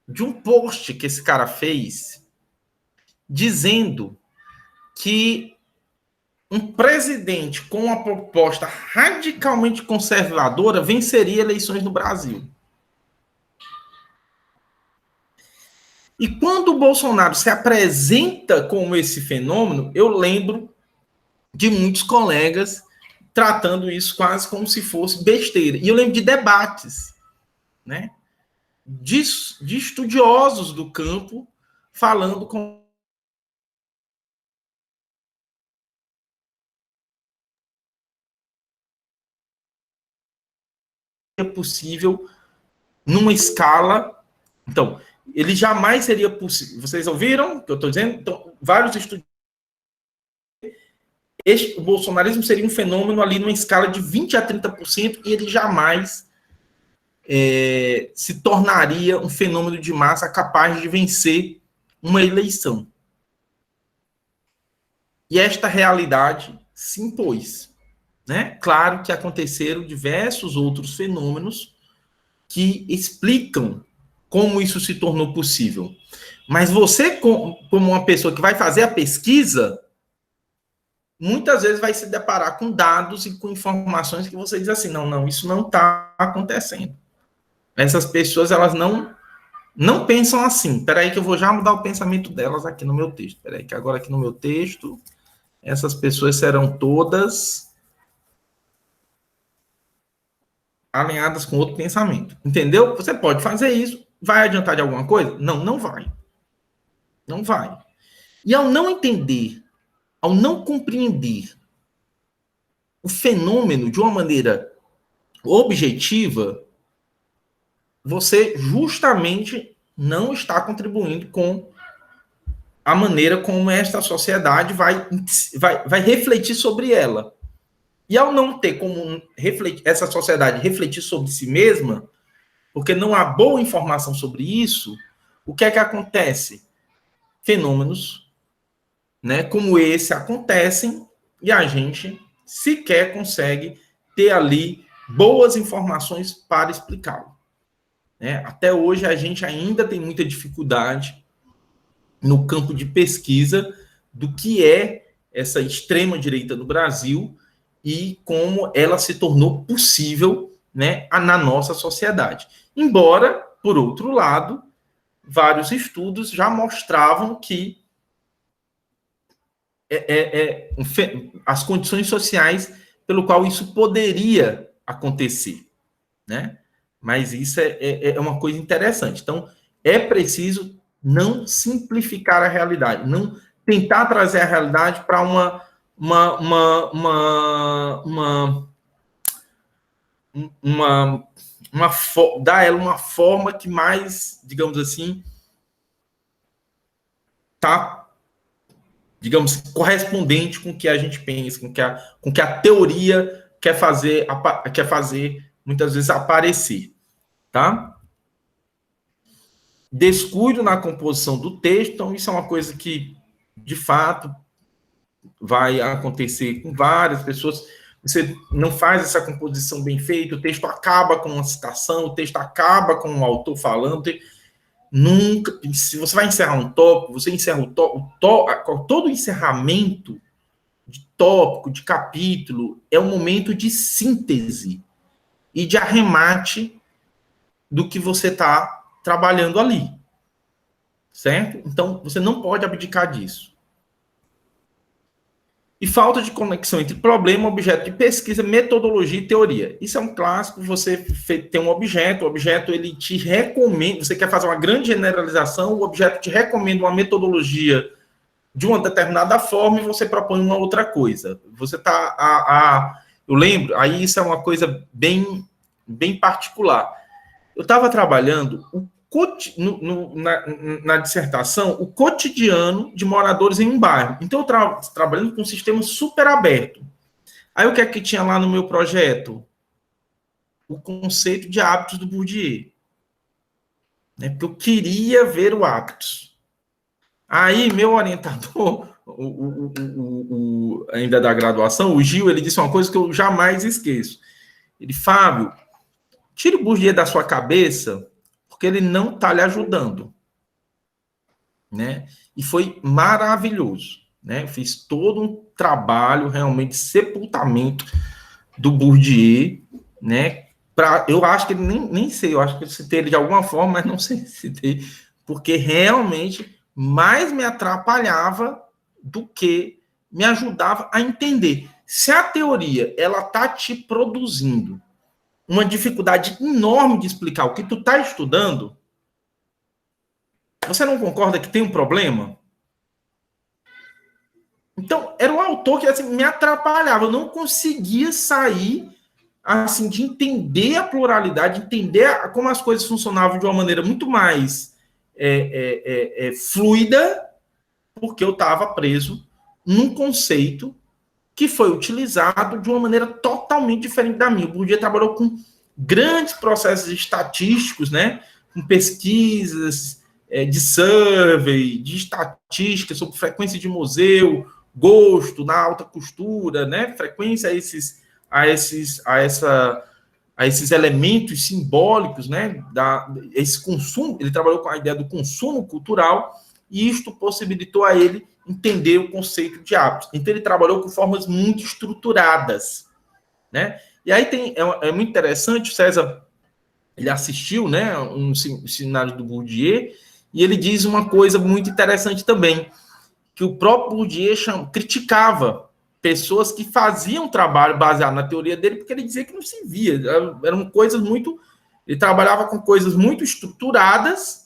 de um post que esse cara fez dizendo que um presidente com uma proposta radicalmente conservadora venceria eleições no Brasil. E quando o Bolsonaro se apresenta como esse fenômeno, eu lembro de muitos colegas tratando isso quase como se fosse besteira. E eu lembro de debates, né, de estudiosos do campo falando com é possível numa escala. Então, ele jamais seria possível. Vocês ouviram o que eu estou dizendo? Então, vários estudos. O bolsonarismo seria um fenômeno ali numa escala de 20% a 30% e ele jamais se tornaria um fenômeno de massa capaz de vencer uma eleição. E esta realidade se impôs. Né? Claro que aconteceram diversos outros fenômenos que explicam como isso se tornou possível. Mas você, como uma pessoa que vai fazer a pesquisa, muitas vezes vai se deparar com dados e com informações que você diz assim, não, isso não está acontecendo. Essas pessoas, elas não pensam assim. Espera aí que eu vou já mudar o pensamento delas aqui no meu texto. Espera aí que agora aqui no meu texto, essas pessoas serão todas alinhadas com outro pensamento. Entendeu? Você pode fazer isso. Vai adiantar de alguma coisa? Não vai. Não vai. E ao não entender, ao não compreender o fenômeno de uma maneira objetiva, você justamente não está contribuindo com a maneira como esta sociedade vai refletir sobre ela. E ao não ter como essa sociedade refletir sobre si mesma, porque não há boa informação sobre isso, o que é que acontece? Fenômenos, né, como esse acontecem e a gente sequer consegue ter ali boas informações para explicá-lo. Né? Até hoje a gente ainda tem muita dificuldade no campo de pesquisa do que é essa extrema-direita no Brasil e como ela se tornou possível, né, na nossa sociedade. Embora, por outro lado, vários estudos já mostravam que as condições sociais pelo qual isso poderia acontecer, né? Mas isso é uma coisa interessante. Então, é preciso não simplificar a realidade, não tentar trazer a realidade para dar a ela uma forma que mais, digamos assim, tá, digamos, correspondente com o que a gente pensa, com que a teoria quer fazer muitas vezes, aparecer, tá? Descuido na composição do texto, então isso é uma coisa que, de fato, vai acontecer com várias pessoas. Você não faz essa composição bem feita, o texto acaba com uma citação, o texto acaba com o autor falando. Nunca, se você vai encerrar um tópico, você encerra todo o encerramento de tópico, de capítulo, é um momento de síntese e de arremate do que você está trabalhando ali, certo? Então, você não pode abdicar disso. E falta de conexão entre problema, objeto de pesquisa, metodologia e teoria. Isso é um clássico. Você tem um objeto, o objeto ele te recomenda, você quer fazer uma grande generalização, o objeto te recomenda uma metodologia de uma determinada forma e você propõe uma outra coisa. Você eu lembro, aí isso é uma coisa bem particular. Eu estava trabalhando na dissertação o cotidiano de moradores em um bairro. Então, eu estava trabalhando com um sistema super aberto. Aí, o que é que tinha lá no meu projeto? O conceito de hábitos do Bourdieu. Né? Porque eu queria ver o hábitos. Aí, meu orientador, ainda da graduação, o Gil, ele disse uma coisa que eu jamais esqueço. Ele, Fábio, tire o Bourdieu da sua cabeça, porque ele não está lhe ajudando, né? E foi maravilhoso, né? Eu fiz todo um trabalho realmente de sepultamento do Bourdieu, né? Eu acho que ele nem sei, eu acho que eu citei ele de alguma forma, mas não sei se citei, porque realmente mais me atrapalhava do que me ajudava a entender. Se a teoria ela está te produzindo uma dificuldade enorme de explicar o que tu está estudando, você não concorda que tem um problema? Então, era um autor que assim, me atrapalhava, eu não conseguia sair assim, de entender a pluralidade, entender como as coisas funcionavam de uma maneira muito mais fluida, porque eu estava preso num conceito que foi utilizado de uma maneira totalmente diferente da minha. O Bourdieu trabalhou com grandes processos estatísticos, né? Com pesquisas de survey, de estatística sobre frequência de museu, gosto na alta costura, né? Frequência a esses elementos simbólicos, né? Esse consumo. Ele trabalhou com a ideia do consumo cultural e isto possibilitou a ele entender o conceito de hábitos. Então, ele trabalhou com formas muito estruturadas, né? E aí é muito interessante, o César, ele assistiu, né, um seminário do Bourdieu, e ele diz uma coisa muito interessante também, que o próprio Bourdieu criticava pessoas que faziam trabalho baseado na teoria dele, porque ele dizia que não se via, eram coisas muito... Ele trabalhava com coisas muito estruturadas.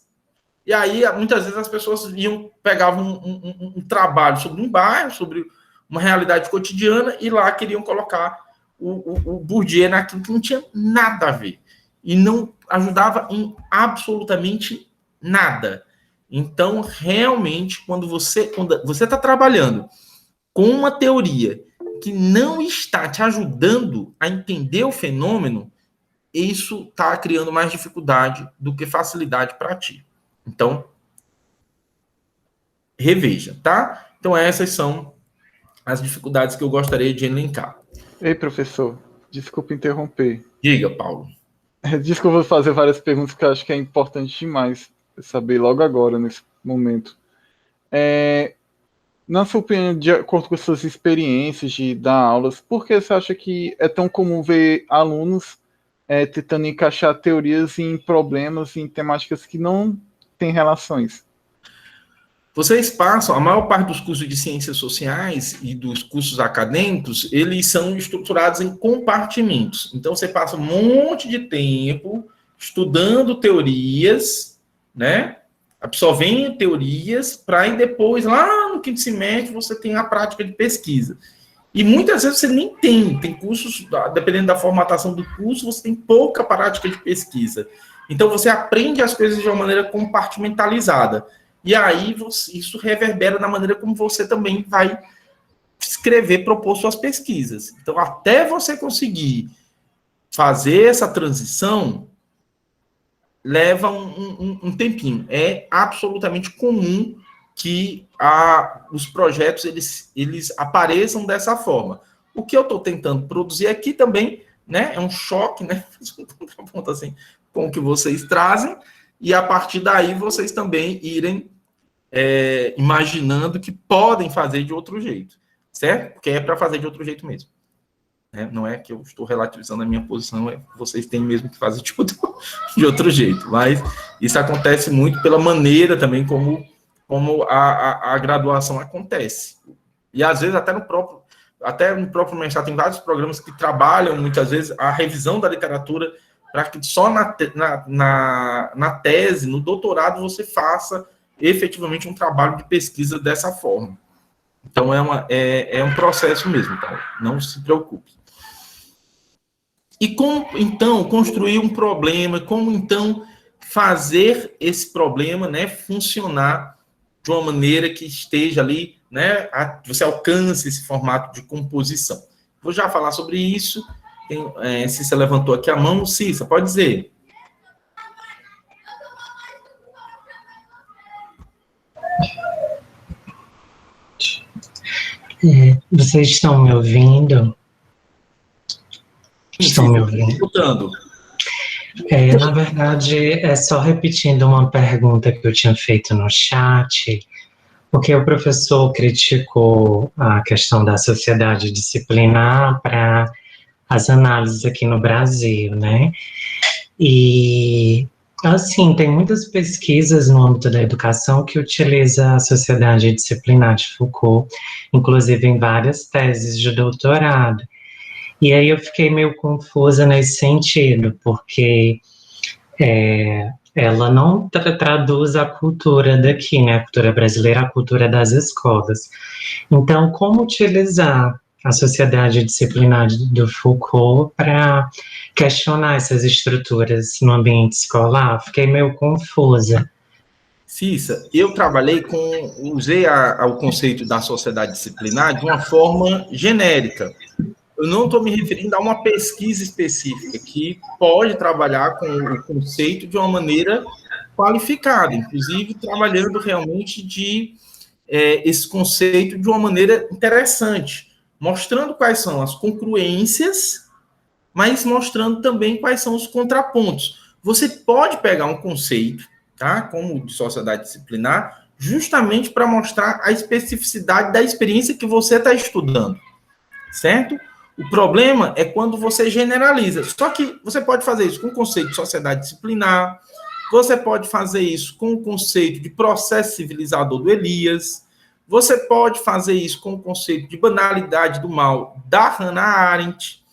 E aí, muitas vezes, as pessoas pegavam um trabalho sobre um bairro, sobre uma realidade cotidiana, e lá queriam colocar o Bourdieu naquilo que não tinha nada a ver. E não ajudava em absolutamente nada. Então, realmente, quando você está trabalhando com uma teoria que não está te ajudando a entender o fenômeno, isso está criando mais dificuldade do que facilidade para ti. Então, reveja, tá? Então, essas são as dificuldades que eu gostaria de elencar. Ei, professor, desculpa interromper. Diga, Paulo. Desculpa fazer várias perguntas, que eu acho que é importante demais saber logo agora, nesse momento. Na sua opinião, de acordo com as suas experiências de dar aulas, por que você acha que é tão comum ver alunos tentando encaixar teorias em problemas, em temáticas que não têm relações? Vocês passam, a maior parte dos cursos de ciências sociais e dos cursos acadêmicos, eles são estruturados em compartimentos. Então, você passa um monte de tempo estudando teorias, né? Absorvendo teorias, para aí depois, lá no quinto semestre, você tem a prática de pesquisa. E muitas vezes você nem tem cursos, dependendo da formatação do curso, você tem pouca prática de pesquisa. Então, você aprende as coisas de uma maneira compartimentalizada. E aí, isso reverbera na maneira como você também vai escrever, propor suas pesquisas. Então, até você conseguir fazer essa transição leva um tempinho. É absolutamente comum que os projetos eles apareçam dessa forma. O que eu estou tentando produzir aqui também, né, é um choque, né, um contraponto assim, com o que vocês trazem, e a partir daí vocês também irem imaginando que podem fazer de outro jeito, certo? Porque é para fazer de outro jeito mesmo. Não é que eu estou relativizando a minha posição, vocês têm mesmo que fazer de outro jeito, mas isso acontece muito pela maneira também como a graduação acontece. E às vezes até no próprio mestrado tem vários programas que trabalham muitas vezes a revisão da literatura para que só na tese, no doutorado, você faça efetivamente um trabalho de pesquisa dessa forma. Então é um processo mesmo, então não se preocupe. E como, então, construir um problema, como, então, fazer esse problema, né, funcionar de uma maneira que esteja ali, né, você alcance esse formato de composição. Vou já falar sobre isso. Cissa levantou aqui a mão. Cissa, pode dizer. Vocês estão me ouvindo? Estão me ouvindo? Escutando. Na verdade, é só repetindo uma pergunta que eu tinha feito no chat, porque o professor criticou a questão da sociedade disciplinar para as análises aqui no Brasil, né? E, assim, tem muitas pesquisas no âmbito da educação que utilizam a sociedade disciplinar de Foucault, inclusive em várias teses de doutorado. E aí eu fiquei meio confusa nesse sentido, porque ela não traduz a cultura daqui, né, a cultura brasileira, a cultura das escolas. Então, como utilizar a sociedade disciplinar do Foucault para questionar essas estruturas no ambiente escolar? Fiquei meio confusa. Cissa, eu usei o conceito da sociedade disciplinar de uma forma genérica. Eu não estou me referindo a uma pesquisa específica que pode trabalhar com o conceito de uma maneira qualificada, inclusive trabalhando realmente esse conceito de uma maneira interessante, mostrando quais são as congruências, mas mostrando também quais são os contrapontos. Você pode pegar um conceito, tá, como de sociedade disciplinar, justamente para mostrar a especificidade da experiência que você está estudando, certo? O problema é quando você generaliza. Só que você pode fazer isso com o conceito de sociedade disciplinar, você pode fazer isso com o conceito de processo civilizador do Elias, você pode fazer isso com o conceito de banalidade do mal da Hannah Arendt,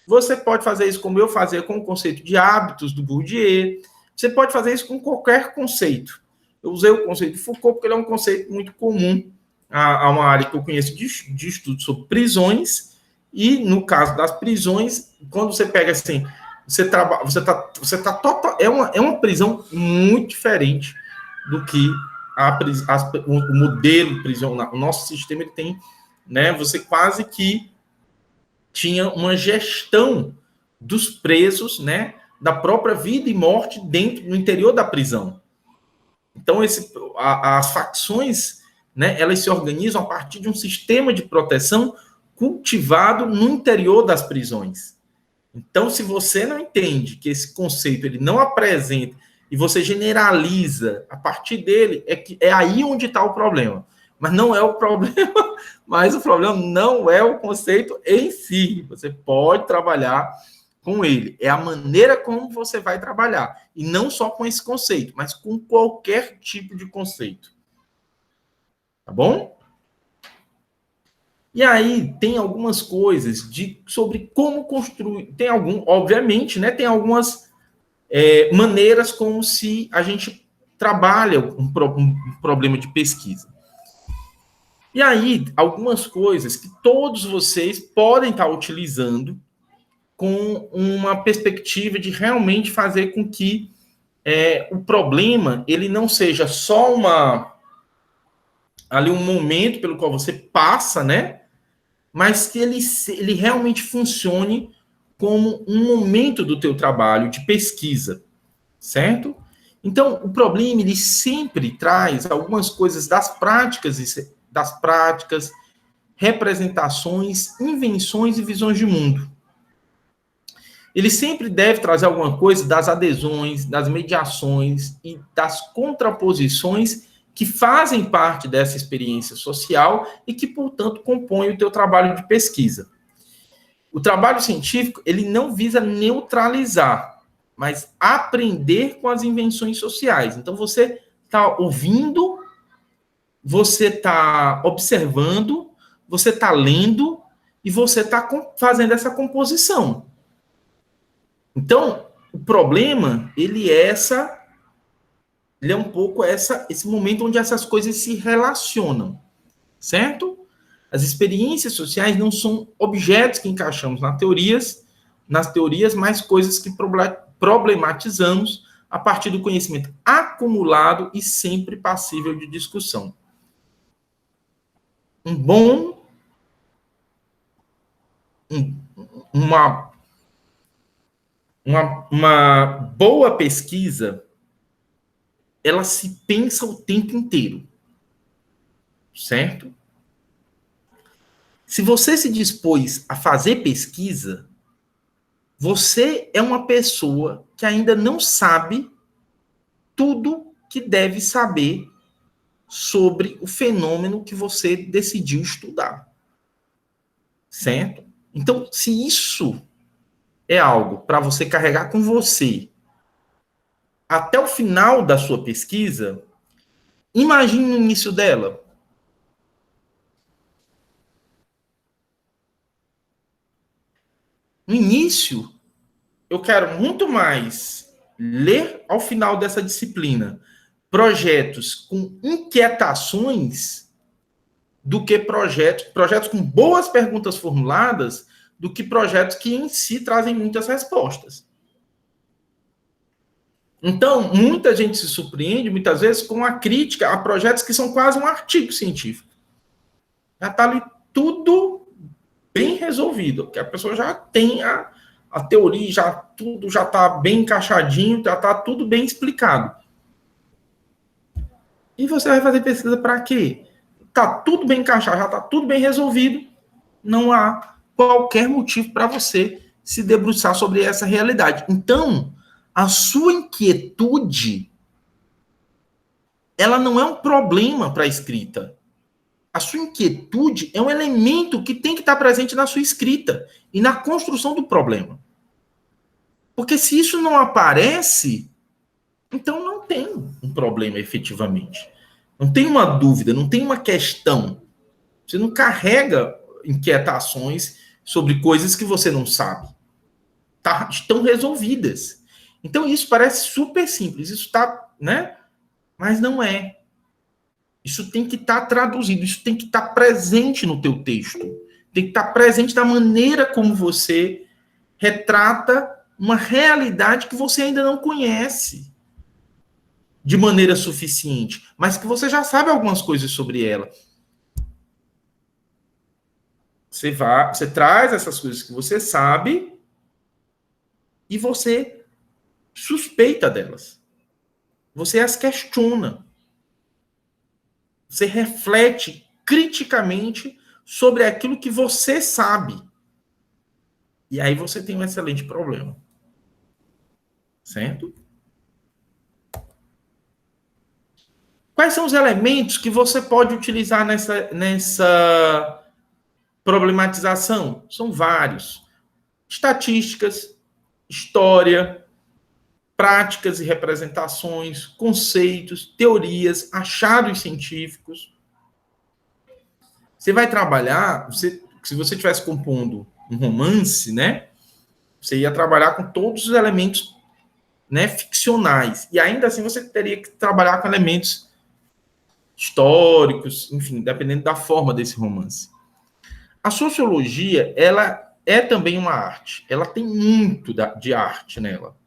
você pode fazer isso como eu fazia com o conceito de hábitos do Bourdieu, você pode fazer isso com qualquer conceito. Eu usei o conceito de Foucault porque ele é um conceito muito comum a uma área que eu conheço de estudo sobre prisões. E no caso das prisões, quando você pega assim, é uma prisão muito diferente do que o modelo prisional. O nosso sistema ele tem, né? Você quase que tinha uma gestão dos presos, né? Da própria vida e morte no interior da prisão. Então as facções, né? Elas se organizam a partir de um sistema de proteção cultivado no interior das prisões. Então, se você não entende que esse conceito ele não apresenta e você generaliza a partir dele, é aí onde está o problema. Mas não é o problema, mas o problema não é o conceito em si. Você pode trabalhar com ele. É a maneira como você vai trabalhar. E não só com esse conceito, mas com qualquer tipo de conceito. Tá bom? E aí tem algumas coisas sobre como construir. Obviamente, né? Tem algumas maneiras como se a gente trabalha um problema de pesquisa. E aí, algumas coisas que todos vocês podem estar utilizando com uma perspectiva de realmente fazer com que o problema ele não seja só um momento pelo qual você passa, né? Mas que ele realmente funcione como um momento do teu trabalho de pesquisa, certo? Então, o problema, ele sempre traz algumas coisas das práticas, representações, invenções e visões de mundo. Ele sempre deve trazer alguma coisa das adesões, das mediações e das contraposições que fazem parte dessa experiência social e que, portanto, compõem o teu trabalho de pesquisa. O trabalho científico, ele não visa neutralizar, mas aprender com as invenções sociais. Então, você está ouvindo, você está observando, você está lendo e você está fazendo essa composição. Então, o problema, ele é um pouco esse momento onde essas coisas se relacionam, certo? As experiências sociais não são objetos que encaixamos nas teorias, mas coisas que problematizamos a partir do conhecimento acumulado e sempre passível de discussão. Uma boa pesquisa, ela se pensa o tempo inteiro, certo? Se você se dispôs a fazer pesquisa, você é uma pessoa que ainda não sabe tudo que deve saber sobre o fenômeno que você decidiu estudar, certo? Então, se isso é algo para você carregar com você até o final da sua pesquisa, imagine no início dela. No início, eu quero muito mais ler ao final dessa disciplina projetos com inquietações do que projetos com boas perguntas formuladas, do que projetos que em si trazem muitas respostas. Então, muita gente se surpreende, muitas vezes, com a crítica a projetos que são quase um artigo científico. Já está ali tudo bem resolvido, porque a pessoa já tem a teoria, tudo já está bem encaixadinho, já está tudo bem explicado. E você vai fazer pesquisa para quê? Está tudo bem encaixado, já está tudo bem resolvido, não há qualquer motivo para você se debruçar sobre essa realidade. Então, a sua inquietude, ela não é um problema para a escrita. A sua inquietude é um elemento que tem que estar presente na sua escrita e na construção do problema. Porque se isso não aparece, então não tem um problema efetivamente. Não tem uma dúvida, não tem uma questão. Você não carrega inquietações sobre coisas que você não sabe. Estão resolvidas. Então isso parece super simples, isso está, né? Mas não é. Isso tem que estar traduzido, isso tem que estar presente no teu texto. Tem que estar presente da maneira como você retrata uma realidade que você ainda não conhece de maneira suficiente, mas que você já sabe algumas coisas sobre ela. Você traz essas coisas que você sabe e você suspeita delas. Você as questiona. Você reflete criticamente sobre aquilo que você sabe. E aí você tem um excelente problema. Certo? Quais são os elementos que você pode utilizar nessa problematização? São vários. Estatísticas, história, práticas e representações, conceitos, teorias, achados científicos. Você vai trabalhar, se você estivesse compondo um romance, né, você ia trabalhar com todos os elementos, né, ficcionais. E ainda assim você teria que trabalhar com elementos históricos, enfim, dependendo da forma desse romance. A sociologia, ela é também uma arte. Ela tem muito de arte nela.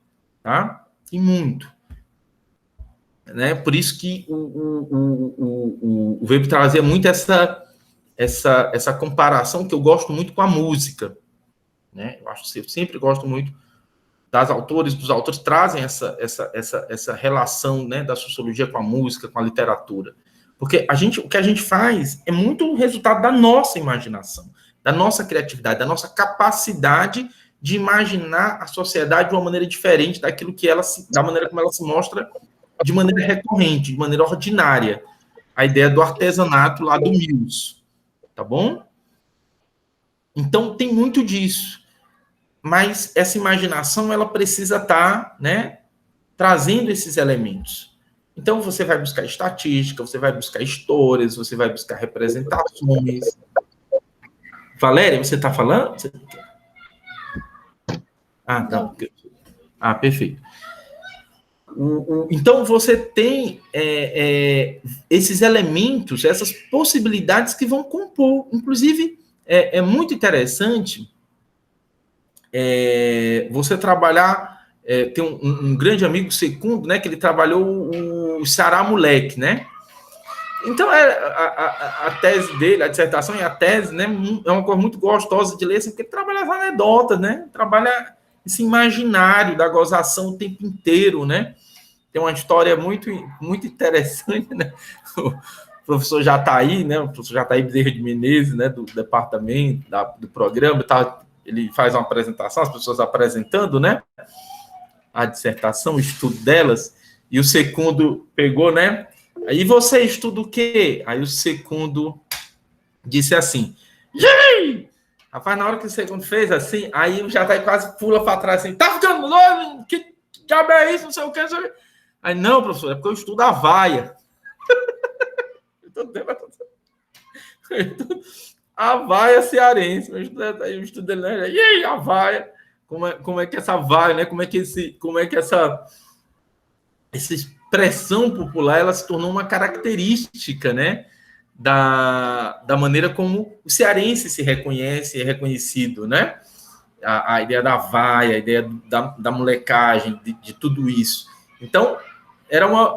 Tá? Tem muito. Né? Por isso que o Weber trazia muito essa comparação que eu gosto muito com a música. né? Eu sempre gosto muito dos autores trazem essa relação, né, da sociologia com a música, com a literatura. Porque o que a gente faz é muito resultado da nossa imaginação, da nossa criatividade, da nossa capacidade de imaginar a sociedade de uma maneira diferente da maneira como ela se mostra de maneira recorrente, de maneira ordinária. A ideia do artesanato lá do Mills, tá bom? Então, tem muito disso. Mas essa imaginação, ela precisa estar, né, trazendo esses elementos. Então, você vai buscar estatística, você vai buscar histórias, você vai buscar representações. Valéria, você está falando? Ah, tá. Ah, perfeito. Então, você tem esses elementos, essas possibilidades que vão compor. Inclusive, é muito interessante você trabalhar... tem um grande amigo, Secundo, né, que ele trabalhou o Ceará Moleque, né? Então, a tese dele, a dissertação e a tese, né, é uma coisa muito gostosa de ler, assim, porque ele trabalha as anedotas, né? Trabalha esse imaginário da gozação o tempo inteiro, né? Tem uma história muito, muito interessante, né? O professor Jataí, né? O professor Jataí Bezerra de Menezes, né? Do departamento, do programa, tá? Ele faz uma apresentação, as pessoas apresentando, né? A dissertação, o estudo delas, e o Secundo pegou, né? Aí você estuda o quê? Aí o Secundo disse assim, Yay! Rapaz, na hora que o Secundo fez assim, aí o Jataí quase pula para trás assim, tá ficando louco? Que diabo é isso? Não sei o que, não sei o que. Aí, não, professor, é porque eu estudo a vaia. A vaia cearense. Eu estudo né? E aí, a vaia? Como é que essa vaia, né? Como é que essa expressão popular ela se tornou uma característica, né? Da maneira como o cearense se reconhece, é reconhecido, né? A ideia da vaia, a ideia da molecagem, de tudo isso. Então,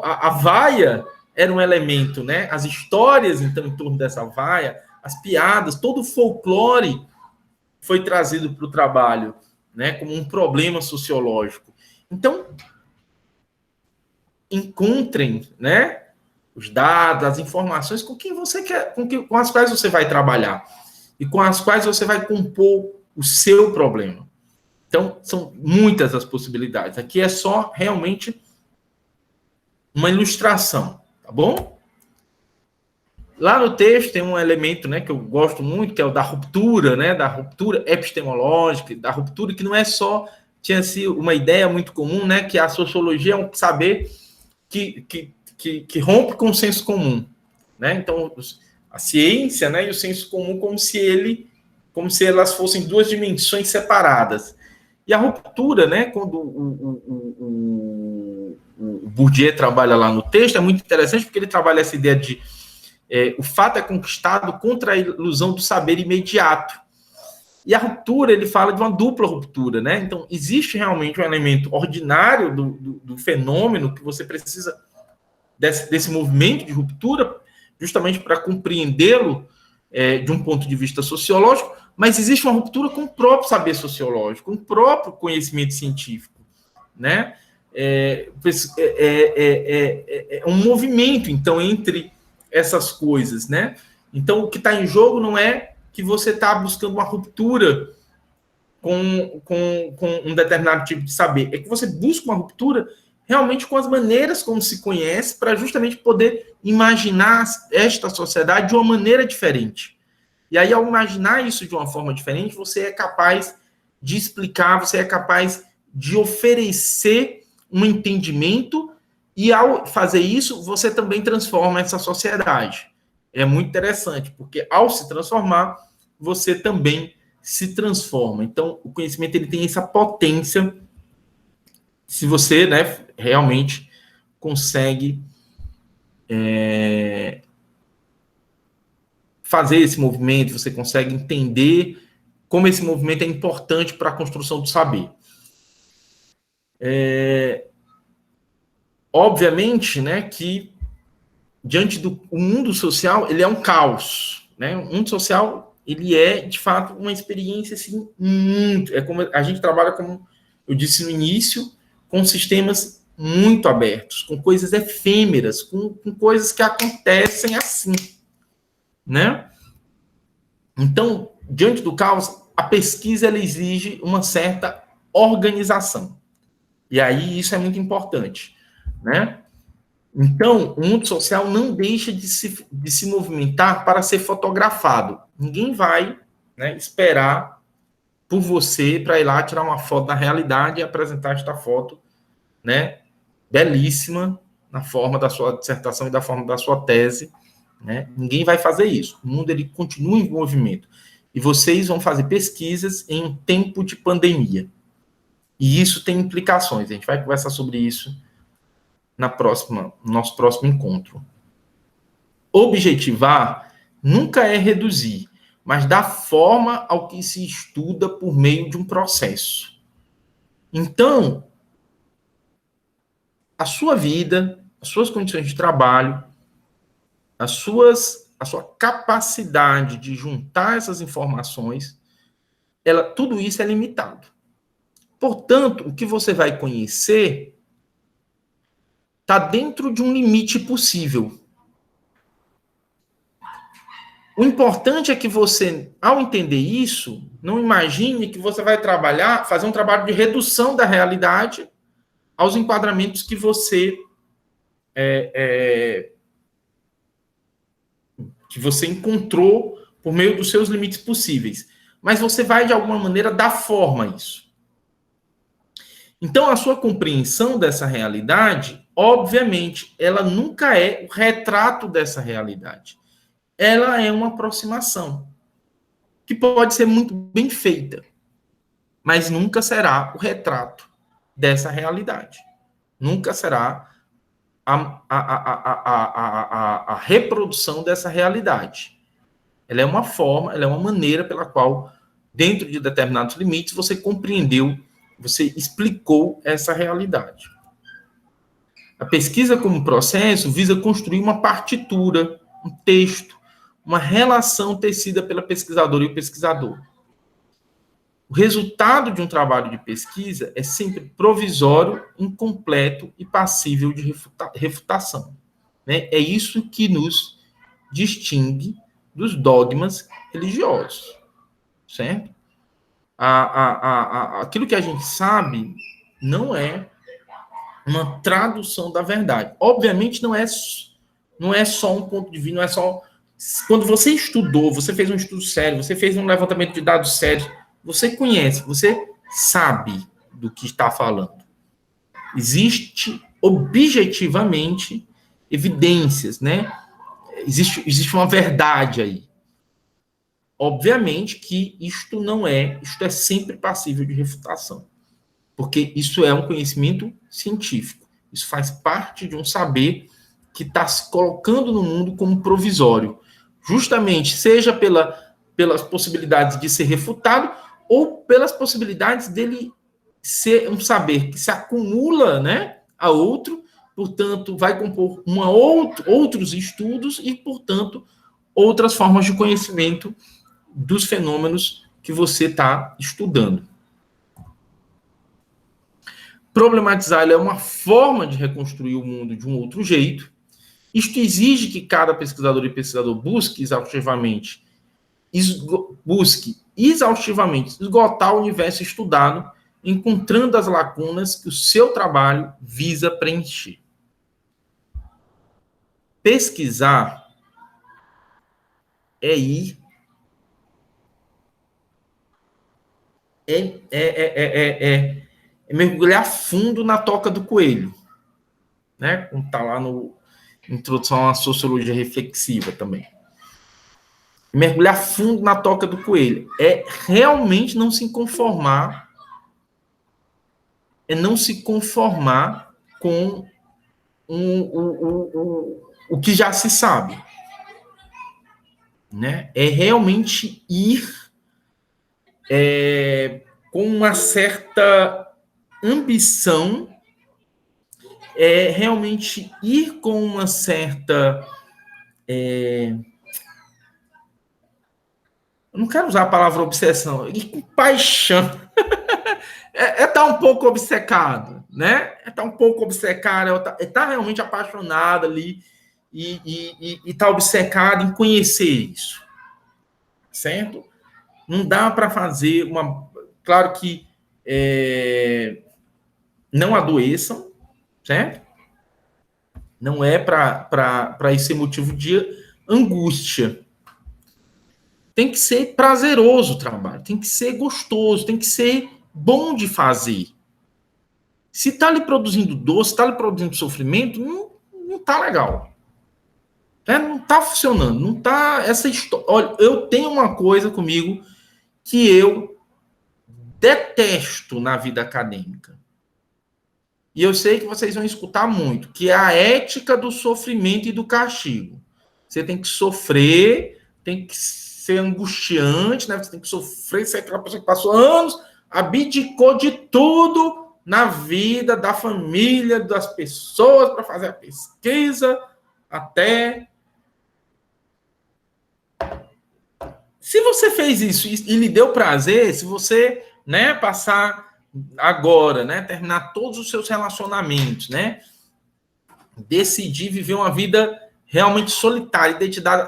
a vaia era um elemento, né? As histórias, então, em torno dessa vaia, as piadas, todo o folclore foi trazido para o trabalho, né? Como um problema sociológico. Então, encontrem, né? Os dados, as informações com quem você quer, com as quais você vai trabalhar e com as quais você vai compor o seu problema. Então, são muitas as possibilidades. Aqui é só realmente uma ilustração, tá bom? Lá no texto tem um elemento, né, que eu gosto muito, que é o da ruptura, né, da ruptura epistemológica, da ruptura que não é só, tinha-se uma ideia muito comum, né, que a sociologia é um saber que rompe com o senso comum, né? Então, a ciência, né, e o senso comum como se elas fossem duas dimensões separadas. E a ruptura, né, quando o Bourdieu trabalha lá no texto, é muito interessante porque ele trabalha essa ideia de o fato é conquistado contra a ilusão do saber imediato. E a ruptura, ele fala de uma dupla ruptura, né? Então, existe realmente um elemento ordinário do fenômeno que você precisa desse movimento de ruptura, justamente para compreendê-lo de um ponto de vista sociológico, mas existe uma ruptura com o próprio saber sociológico, com o próprio conhecimento científico, né? É um movimento, então, entre essas coisas, né? Então, o que está em jogo não é que você está buscando uma ruptura com um determinado tipo de saber, é que você busca uma ruptura realmente com as maneiras como se conhece, para justamente poder imaginar esta sociedade de uma maneira diferente. E aí, ao imaginar isso de uma forma diferente, você é capaz de explicar, você é capaz de oferecer um entendimento, e ao fazer isso, você também transforma essa sociedade. É muito interessante, porque ao se transformar, você também se transforma. Então, o conhecimento ele tem essa potência, se você, né, realmente consegue fazer esse movimento, você consegue entender como esse movimento é importante para a construção do saber. Obviamente, né, que diante do mundo social, ele é um caos, né? O mundo social ele é, de fato, uma experiência, assim, muito... É como a gente trabalha, como eu disse no início, com sistemas muito abertos, com coisas efêmeras, com coisas que acontecem assim, né? Então, diante do caos, a pesquisa ela exige uma certa organização. E aí isso é muito importante, né? Então, o mundo social não deixa de se movimentar para ser fotografado. Ninguém vai, né, esperar por você para ir lá tirar uma foto da realidade e apresentar esta foto, né, belíssima, na forma da sua dissertação e da forma da sua tese, né? Ninguém vai fazer isso. O mundo ele continua em movimento. E vocês vão fazer pesquisas em um tempo de pandemia. E isso tem implicações. A gente vai conversar sobre isso no nosso próximo encontro. Objetivar nunca é reduzir, mas dar forma ao que se estuda por meio de um processo. Então, a sua vida, as suas condições de trabalho, a sua capacidade de juntar essas informações, tudo isso é limitado. Portanto, o que você vai conhecer está dentro de um limite possível. O importante é que você, ao entender isso, não imagine que você vai fazer um trabalho de redução da realidade aos enquadramentos que você encontrou por meio dos seus limites possíveis. Mas você vai, de alguma maneira, dar forma a isso. Então, a sua compreensão dessa realidade, obviamente, ela nunca é o retrato dessa realidade. Ela é uma aproximação, que pode ser muito bem feita, mas nunca será o retrato dessa realidade. Nunca será a reprodução dessa realidade. Ela é uma forma, ela é uma maneira pela qual, dentro de determinados limites, você compreendeu, você explicou essa realidade. A pesquisa como processo visa construir uma partitura, um texto, uma relação tecida pela pesquisadora e o pesquisador. O resultado de um trabalho de pesquisa é sempre provisório, incompleto e passível de refutação. Né? É isso que nos distingue dos dogmas religiosos, certo? Aquilo que a gente sabe não é uma tradução da verdade. Obviamente não é só um ponto de vista, não é só... Quando você estudou, você fez um estudo sério, você fez um levantamento de dados sérios, você conhece, você sabe do que está falando. Existe objetivamente evidências, né? Existe uma verdade aí. Obviamente que isto é sempre passível de refutação, porque isso é um conhecimento científico. Isso faz parte de um saber que está se colocando no mundo como provisório, justamente seja pelas possibilidades de ser refutado ou pelas possibilidades dele ser um saber que se acumula, né, a outro, portanto, vai compor outros estudos e, portanto, outras formas de conhecimento dos fenômenos que você está estudando. Problematizar é uma forma de reconstruir o mundo de um outro jeito. Isto exige que cada pesquisador e pesquisador busque exaustivamente esgotar o universo estudado, encontrando as lacunas que o seu trabalho visa preencher. Pesquisar é ir mergulhar fundo na toca do coelho, né? Como está lá no Introdução à Sociologia Reflexiva também. Mergulhar fundo na toca do coelho é realmente não se conformar, com o que já se sabe, né? É realmente ir com uma certa ambição, é realmente ir com uma certa eu não quero usar a palavra obsessão, e com paixão. Tá um pouco obcecado, né? Tá um pouco obcecado, tá realmente apaixonado ali e tá obcecado em conhecer isso, certo? Não dá para fazer uma... Claro que não adoeçam, certo? Não é para esse motivo de angústia. Tem que ser prazeroso o trabalho, tem que ser gostoso, tem que ser bom de fazer. Se está lhe produzindo dor, se está lhe produzindo sofrimento, não está legal. Não está funcionando, não está essa história. Olha, eu tenho uma coisa comigo que eu detesto na vida acadêmica. E eu sei que vocês vão escutar muito, que é a ética do sofrimento e do castigo. Você tem que sofrer, tem que ser angustiante, né? Você tem que sofrer, ser aquela pessoa que passou anos, abdicou de tudo na vida da família, das pessoas, para fazer a pesquisa, até... Se você fez isso e lhe deu prazer, se você, né, passar agora, né, terminar todos os seus relacionamentos, né, decidir viver uma vida realmente solitária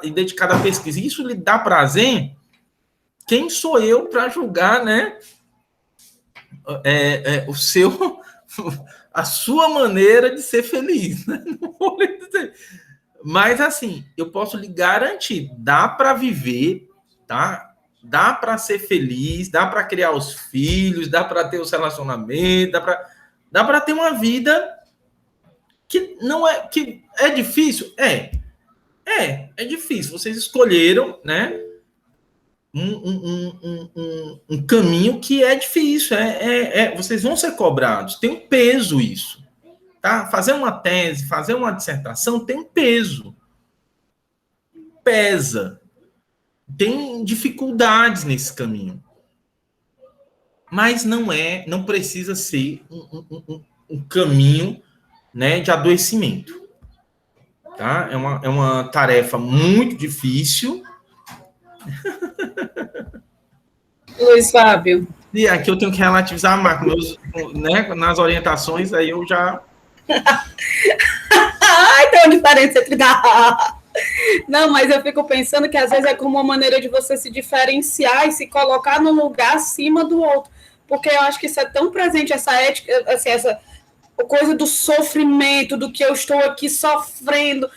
e dedicada à pesquisa, e isso lhe dá prazer, quem sou eu para julgar, né, a sua maneira de ser feliz, né? Não vou lhe dizer. Mas, assim, eu posso lhe garantir, dá para viver, tá? Dá para ser feliz, dá para criar os filhos, dá para ter os relacionamentos, dá para ter uma vida que não é... que é difícil? É difícil. Vocês escolheram, né, um caminho que é difícil. Vocês vão ser cobrados. Tem um peso isso. Tá? Fazer uma tese, fazer uma dissertação tem um peso. Pesa. Tem dificuldades nesse caminho. Mas não precisa ser um caminho, né, de adoecimento. Tá? É uma tarefa muito difícil. Luiz Fábio. E aqui eu tenho que relativizar mais, né, nas orientações, aí eu já... Ai, tem uma diferença entre... Não, mas eu fico pensando que às vezes é como uma maneira de você se diferenciar e se colocar num lugar acima do outro. Porque eu acho que isso é tão presente, essa ética, assim, essa coisa do sofrimento, do que eu estou aqui sofrendo.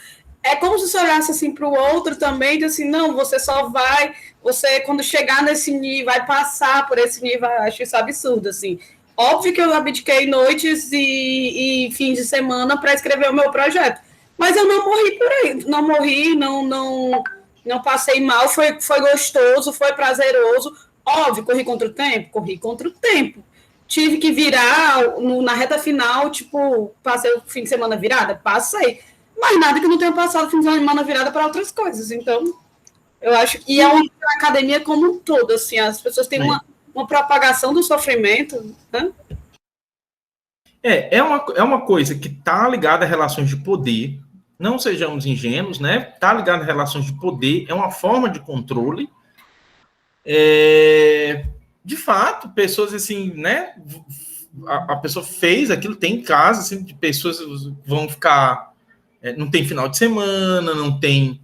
É como se você olhasse assim para o outro também, e assim, não, você só vai, você quando chegar nesse nível, vai passar por esse nível. Eu acho isso absurdo, assim. Óbvio que eu abdiquei noites e fins de semana para escrever o meu projeto, mas eu não morri por aí, não morri, não passei mal, foi gostoso, foi prazeroso. Óbvio, corri contra o tempo. Tive que virar na reta final, tipo, passei o fim de semana virada? Passei. Mas nada que não tenha passado o fim de semana virada para outras coisas. Então, eu acho que é uma academia como um todo, assim, as pessoas têm uma propagação do sofrimento, né? É uma coisa que está ligada a relações de poder, não sejamos ingênuos, né? Está ligada a relações de poder, é uma forma de controle. De fato, pessoas assim, né? A pessoa fez aquilo, tem casos assim, de pessoas vão ficar... não tem final de semana, não tem...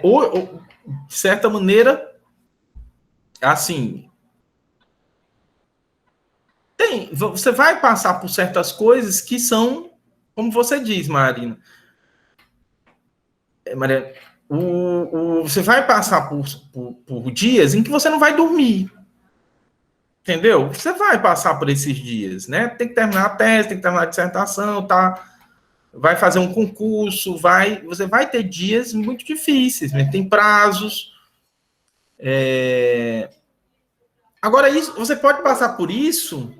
ou, de certa maneira, assim... você vai passar por certas coisas que são, como você diz, Marina. Maria, você vai passar por dias em que você não vai dormir. Entendeu? Você vai passar por esses dias, né? Tem que terminar a tese, tem que terminar a dissertação, tá? Vai fazer um concurso, você vai ter dias muito difíceis, né? Tem prazos. Agora, isso, você pode passar por isso,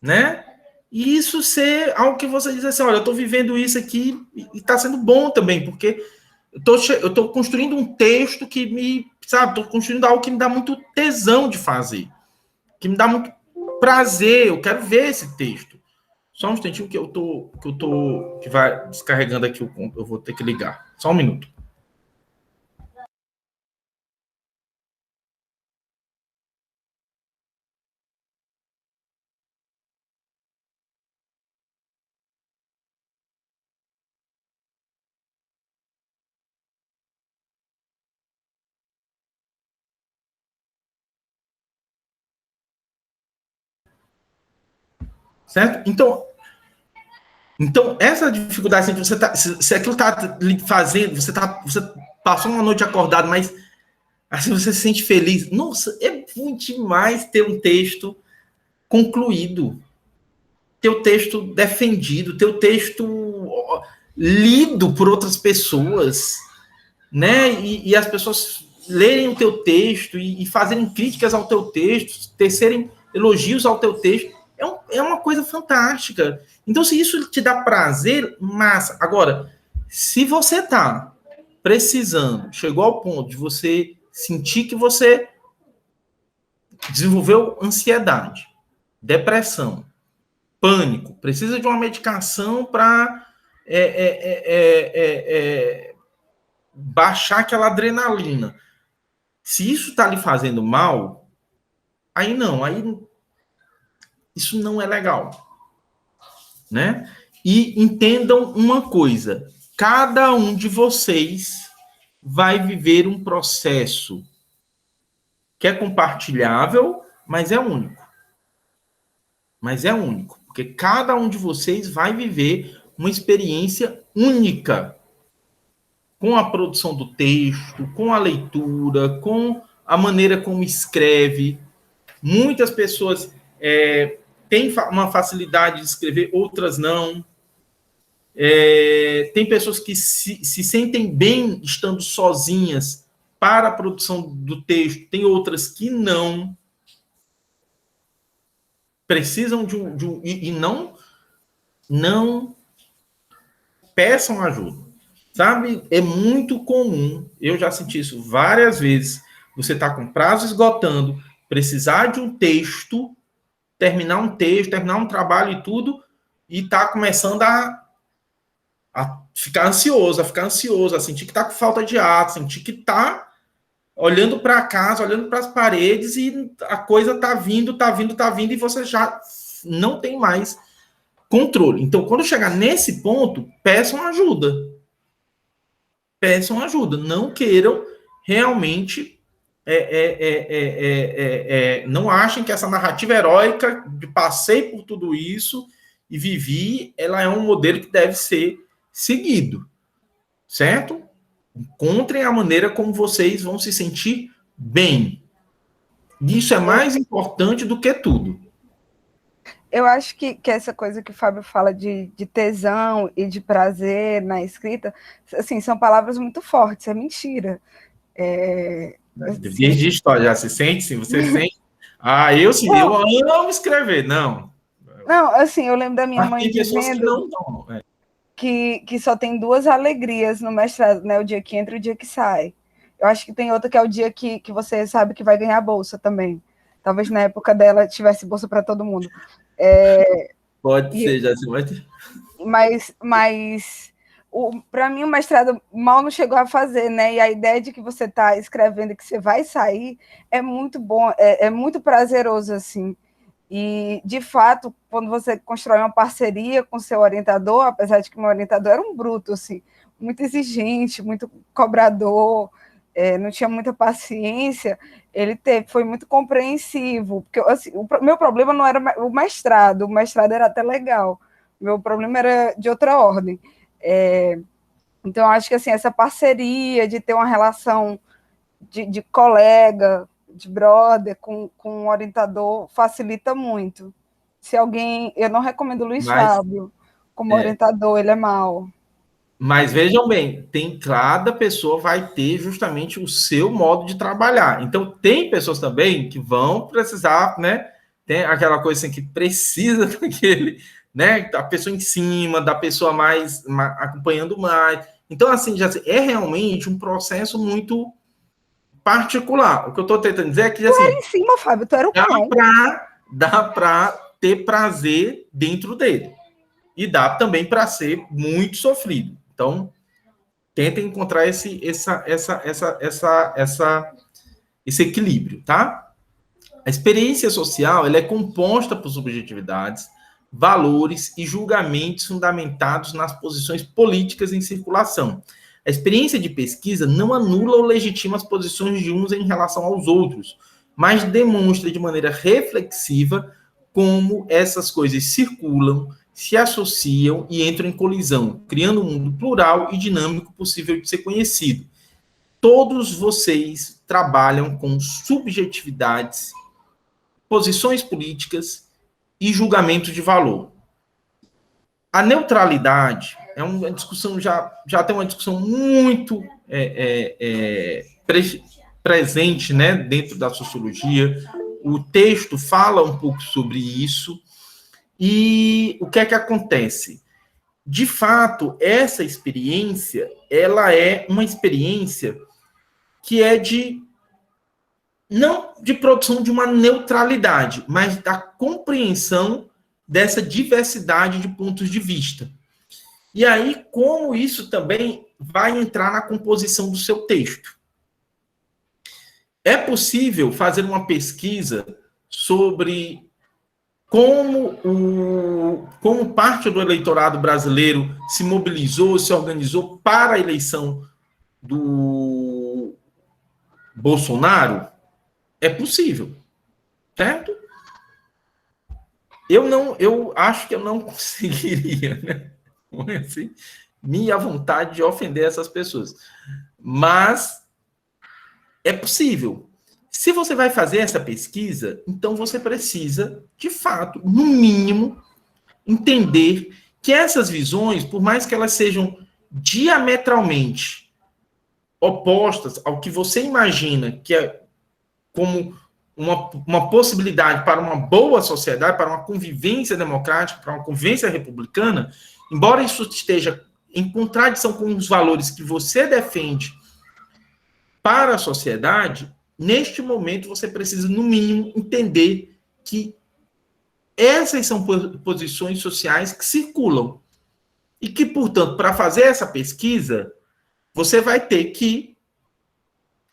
né? E isso ser algo que você diz assim, olha, eu estou vivendo isso aqui e está sendo bom também, porque eu estou construindo um texto que estou construindo algo que me dá muito tesão de fazer, que me dá muito prazer, eu quero ver esse texto. Só um instantinho que vai descarregando aqui, eu vou ter que ligar. Só um minuto. Certo? Então essa dificuldade, se aquilo está lhe fazendo, você passou uma noite acordado, mas assim você se sente feliz. Nossa, é muito demais ter um texto concluído, ter o texto defendido, ter o texto lido por outras pessoas, né? E as pessoas lerem o teu texto e fazerem críticas ao teu texto, tecerem elogios ao teu texto. É uma coisa fantástica. Então, se isso te dá prazer, massa. Agora, se você está precisando, chegou ao ponto de você sentir que você desenvolveu ansiedade, depressão, pânico, precisa de uma medicação para baixar aquela adrenalina. Se isso está lhe fazendo mal, aí isso não é legal, né? E entendam uma coisa, cada um de vocês vai viver um processo que é compartilhável, mas é único. Porque cada um de vocês vai viver uma experiência única com a produção do texto, com a leitura, com a maneira como escreve. Muitas pessoas têm uma facilidade de escrever, outras não. Tem pessoas que se sentem bem estando sozinhas para a produção do texto, tem outras que não. Precisam e não peçam ajuda. Sabe? É muito comum, eu já senti isso várias vezes, você está com prazo esgotando, precisar de um texto, terminar um trabalho e tudo, e está começando a ficar ansioso, a sentir que está com falta de ar, a sentir que está olhando para casa, olhando para as paredes, e a coisa está vindo, e você já não tem mais controle. Então, quando chegar nesse ponto, peçam ajuda. Não queiram realmente não achem que essa narrativa heróica de passei por tudo isso e vivi, ela é um modelo que deve ser seguido, certo? Encontrem a maneira como vocês vão se sentir bem. Isso é mais importante do que tudo. Eu acho que essa coisa que o Fábio fala de tesão e de prazer na escrita, assim, são palavras muito fortes, é mentira. Desde história, já se sente, sim, você sente. Eu sim, eu amo escrever, não. Não, assim, eu lembro da minha mãe dizendo que só tem 2 alegrias no mestrado, né? O dia que entra e o dia que sai. Eu acho que tem outra que é o dia que você sabe que vai ganhar bolsa também. Talvez na época dela tivesse bolsa para todo mundo. Pode ser, já se vai ter. Mas para mim o mestrado mal não chegou a fazer, né? E a ideia de que você está escrevendo e que você vai sair é muito bom, é muito prazeroso, assim. E, de fato, quando você constrói uma parceria com seu orientador, apesar de que meu orientador era um bruto, assim, muito exigente, muito cobrador, não tinha muita paciência, ele foi muito compreensivo, porque assim, o meu problema não era o mestrado era até legal, o meu problema era de outra ordem. Então, acho que assim, essa parceria de ter uma relação de colega, de brother com um orientador facilita muito. Se alguém... Eu não recomendo o Luiz Fábio como orientador, ele é mau. Mas vejam bem, cada pessoa vai ter justamente o seu modo de trabalhar. Então, tem pessoas também que vão precisar, né? Tem aquela coisa assim que precisa daquele, né? Da pessoa em cima, da pessoa mais acompanhando mais. Então, assim, é realmente um processo muito particular. O que eu estou tentando dizer é que, assim, tu era em cima, Fábio, tu era o cão. Dá para ter prazer dentro dele. E dá também para ser muito sofrido. Então, Tentem encontrar esse equilíbrio, tá? A experiência social, ela é composta por subjetividades, valores e julgamentos fundamentados nas posições políticas em circulação. A experiência de pesquisa não anula ou legitima as posições de uns em relação aos outros, mas demonstra de maneira reflexiva como essas coisas circulam, se associam e entram em colisão, criando um mundo plural e dinâmico possível de ser conhecido. Todos vocês trabalham com subjetividades, posições políticas e julgamentos de valor. A neutralidade é uma discussão, já tem uma discussão muito presente, né, dentro da sociologia. O texto fala um pouco sobre isso. E o que é que acontece? De fato, essa experiência, ela é uma experiência que é não de produção de uma neutralidade, mas da compreensão dessa diversidade de pontos de vista. E aí, como isso também vai entrar na composição do seu texto? É possível fazer uma pesquisa sobre como parte do eleitorado brasileiro se mobilizou, se organizou para a eleição do Bolsonaro? É possível, certo? Eu acho que eu não conseguiria, né? Assim, minha vontade de ofender essas pessoas. Mas é possível. Se você vai fazer essa pesquisa, então você precisa, de fato, no mínimo, entender que essas visões, por mais que elas sejam diametralmente opostas ao que você imagina que é como uma possibilidade para uma boa sociedade, para uma convivência democrática, para uma convivência republicana, embora isso esteja em contradição com os valores que você defende para a sociedade, neste momento você precisa, no mínimo, entender que essas são posições sociais que circulam. E que, portanto, para fazer essa pesquisa, você vai ter que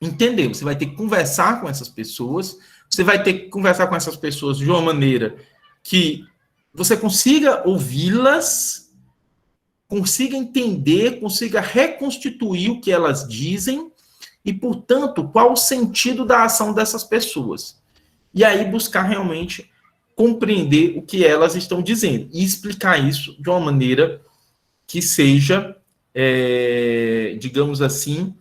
entender, você vai ter que conversar com essas pessoas, você vai ter que conversar com essas pessoas de uma maneira que você consiga ouvi-las, consiga entender, consiga reconstituir o que elas dizem e, portanto, qual o sentido da ação dessas pessoas. E aí buscar realmente compreender o que elas estão dizendo e explicar isso de uma maneira que seja, digamos assim,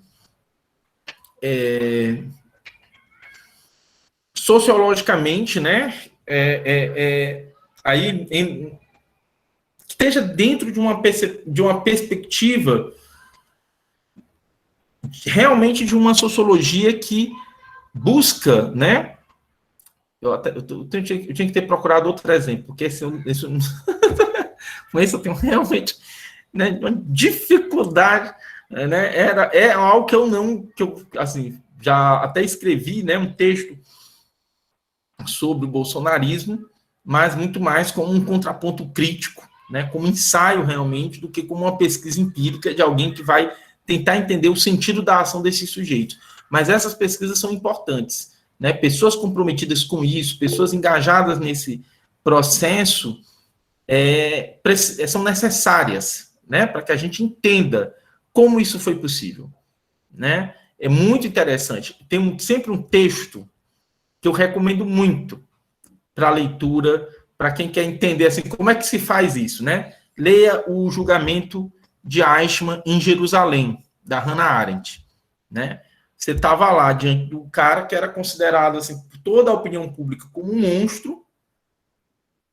sociologicamente, né, aí que esteja dentro de uma perspectiva realmente de uma sociologia que busca, né? Eu tinha que ter procurado outro exemplo, porque com esse eu tenho realmente, né, uma dificuldade, né? É algo que eu assim, já até escrevi, né, um texto sobre o bolsonarismo, mas muito mais como um contraponto crítico, né, como ensaio realmente, do que como uma pesquisa empírica de alguém que vai tentar entender o sentido da ação desses sujeitos. Mas essas pesquisas são importantes, né? Pessoas comprometidas com isso, pessoas engajadas nesse processo, são necessárias, né? Para que a gente entenda como isso foi possível, né? É muito interessante. Tem sempre um texto que eu recomendo muito para leitura, para quem quer entender assim, como é que se faz isso, né? Leia o Julgamento de Eichmann em Jerusalém, da Hannah Arendt, né? Você estava lá diante do cara que era considerado assim, por toda a opinião pública como um monstro,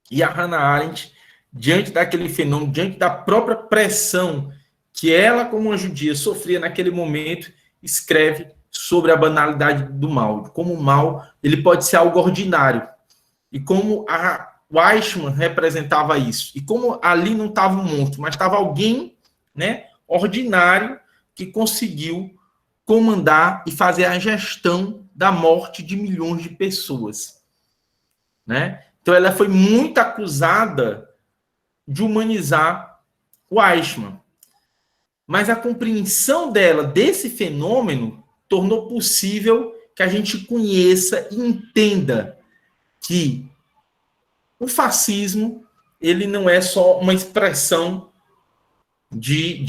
e a Hannah Arendt, diante daquele fenômeno, diante da própria pressão que ela, como uma judia, sofria naquele momento, escreve sobre a banalidade do mal, como o mal ele pode ser algo ordinário, e como o Eichmann representava isso, e como ali não estava um monstro, mas estava alguém, né, ordinário, que conseguiu comandar e fazer a gestão da morte de milhões de pessoas, né? Então ela foi muito acusada de humanizar o Eichmann. mas a compreensão dela desse fenômeno tornou possível que a gente conheça e entenda que o fascismo, ele não é só uma expressão de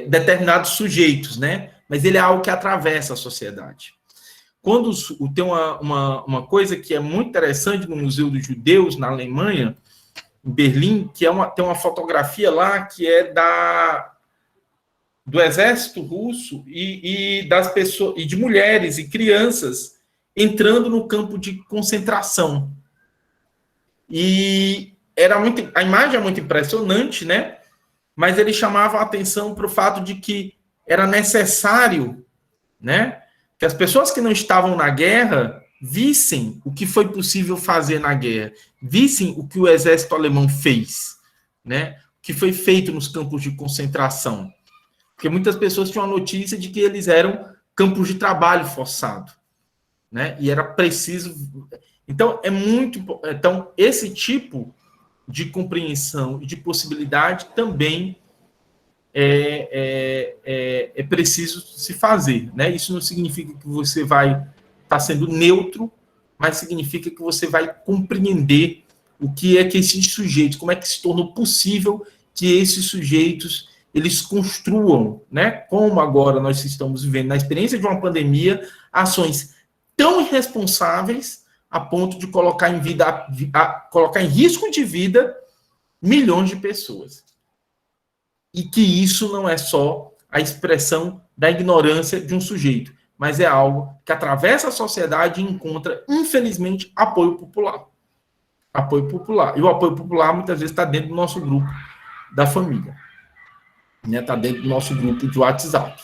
determinados sujeitos, né? Mas ele é algo que atravessa a sociedade. Quando tem uma coisa que é muito interessante no Museu dos Judeus, na Alemanha, em Berlim, que tem uma fotografia lá que é do exército russo e das pessoas, e de mulheres e crianças entrando no campo de concentração. E a imagem é muito impressionante, né? Mas ele chamava a atenção para o fato de que era necessário, né, que as pessoas que não estavam na guerra vissem o que foi possível fazer na guerra, vissem o que o exército alemão fez, né, o que foi feito nos campos de concentração. Porque muitas pessoas tinham a notícia de que eles eram campos de trabalho forçado, né, e era preciso... Então, Então, esse tipo de compreensão e de possibilidade também é preciso se fazer, né? Isso não significa que você vai estar sendo neutro, mas significa que você vai compreender o que é que esses sujeitos, como é que se tornou possível que esses sujeitos eles construam, né? Como agora nós estamos vivendo na experiência de uma pandemia, ações tão irresponsáveis a ponto de colocar em risco de vida milhões de pessoas. E que isso não é só a expressão da ignorância de um sujeito, mas é algo que atravessa a sociedade e encontra, infelizmente, apoio popular. Apoio popular. E o apoio popular, muitas vezes, está dentro do nosso grupo da família. Né? Está dentro do nosso grupo de WhatsApp.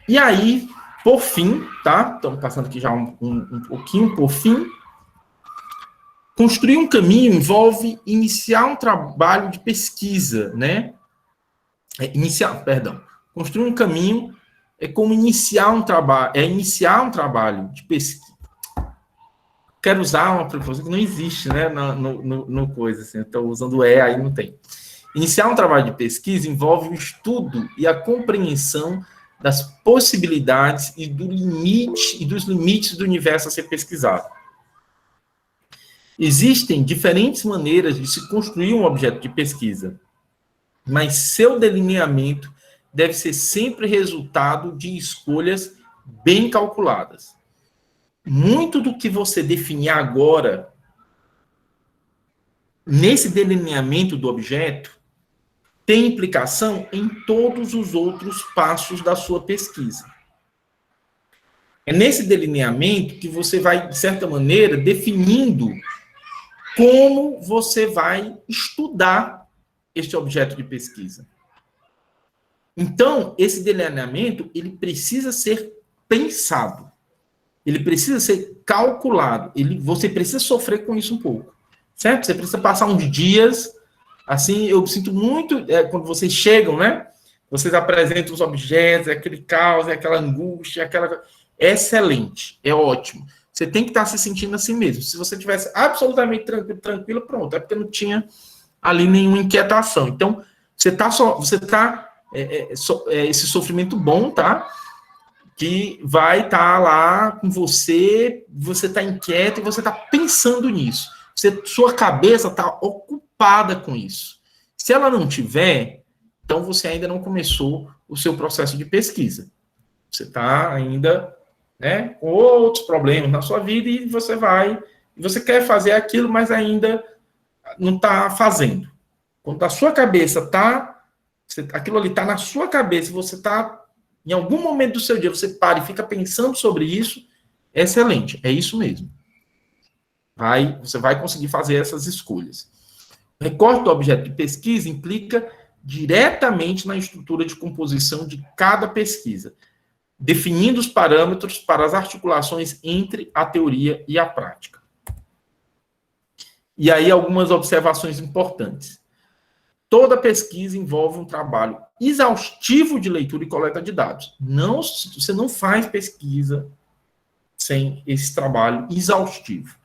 E aí, por fim, tá? Estamos passando aqui já um pouquinho, por fim. Construir um caminho envolve iniciar um trabalho de pesquisa, né? Construir um caminho é como iniciar um trabalho de pesquisa. Quero usar uma preposição que não existe, né? No coisa, assim, estou usando aí não tem. Iniciar um trabalho de pesquisa envolve o estudo e a compreensão das possibilidades e dos limites do universo a ser pesquisado. Existem diferentes maneiras de se construir um objeto de pesquisa, mas seu delineamento deve ser sempre resultado de escolhas bem calculadas. Muito do que você definir agora, nesse delineamento do objeto, tem implicação em todos os outros passos da sua pesquisa. É nesse delineamento que você vai, de certa maneira, definindo como você vai estudar este objeto de pesquisa. Então, esse delineamento, ele precisa ser pensado. Ele precisa ser calculado. Você precisa sofrer com isso um pouco. Certo? Você precisa passar uns dias. Assim, eu sinto muito quando vocês chegam, né? Vocês apresentam os objetos, aquele caos, aquela angústia, É excelente, é ótimo. Você tem que estar se sentindo assim mesmo. Se você tivesse absolutamente tranquilo, pronto. É porque não tinha ali nenhuma inquietação. Então, esse sofrimento bom, tá? Que vai estar lá com você está inquieto e você está pensando nisso. Sua cabeça está ocupada com isso. Se ela não tiver, então você ainda não começou o seu processo de pesquisa. Você está ainda, né, com outros problemas na sua vida e você quer fazer aquilo, mas ainda não está fazendo. Quando a sua cabeça aquilo ali está na sua cabeça, você está, em algum momento do seu dia, você para e fica pensando sobre isso, é excelente, é isso mesmo. Você vai conseguir fazer essas escolhas. O recorte do objeto de pesquisa implica diretamente na estrutura de composição de cada pesquisa, definindo os parâmetros para as articulações entre a teoria e a prática. E aí algumas observações importantes. Toda pesquisa envolve um trabalho exaustivo de leitura e coleta de dados. Você não faz pesquisa sem esse trabalho exaustivo.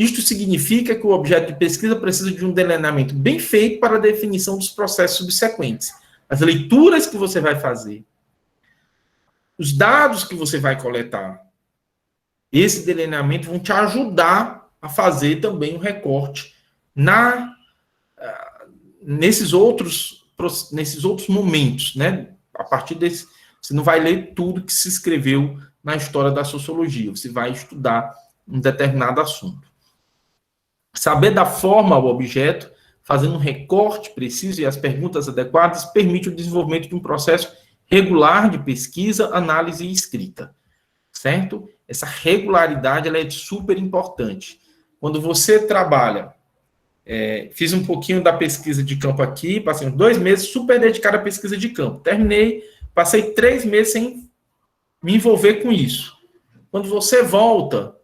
Isto significa que o objeto de pesquisa precisa de um delineamento bem feito para a definição dos processos subsequentes. As leituras que você vai fazer, os dados que você vai coletar, esse delineamento vão te ajudar a fazer também um recorte nesses outros momentos, né? A partir desse, você não vai ler tudo que se escreveu na história da sociologia, você vai estudar um determinado assunto. Saber dar forma ao objeto, fazendo um recorte preciso e as perguntas adequadas, permite o desenvolvimento de um processo regular de pesquisa, análise e escrita, certo? Essa regularidade ela é super importante. Quando você trabalha, fiz um pouquinho da pesquisa de campo aqui, passei uns 2 meses super dedicado à pesquisa de campo. Terminei, passei 3 meses sem me envolver com isso. Quando você volta,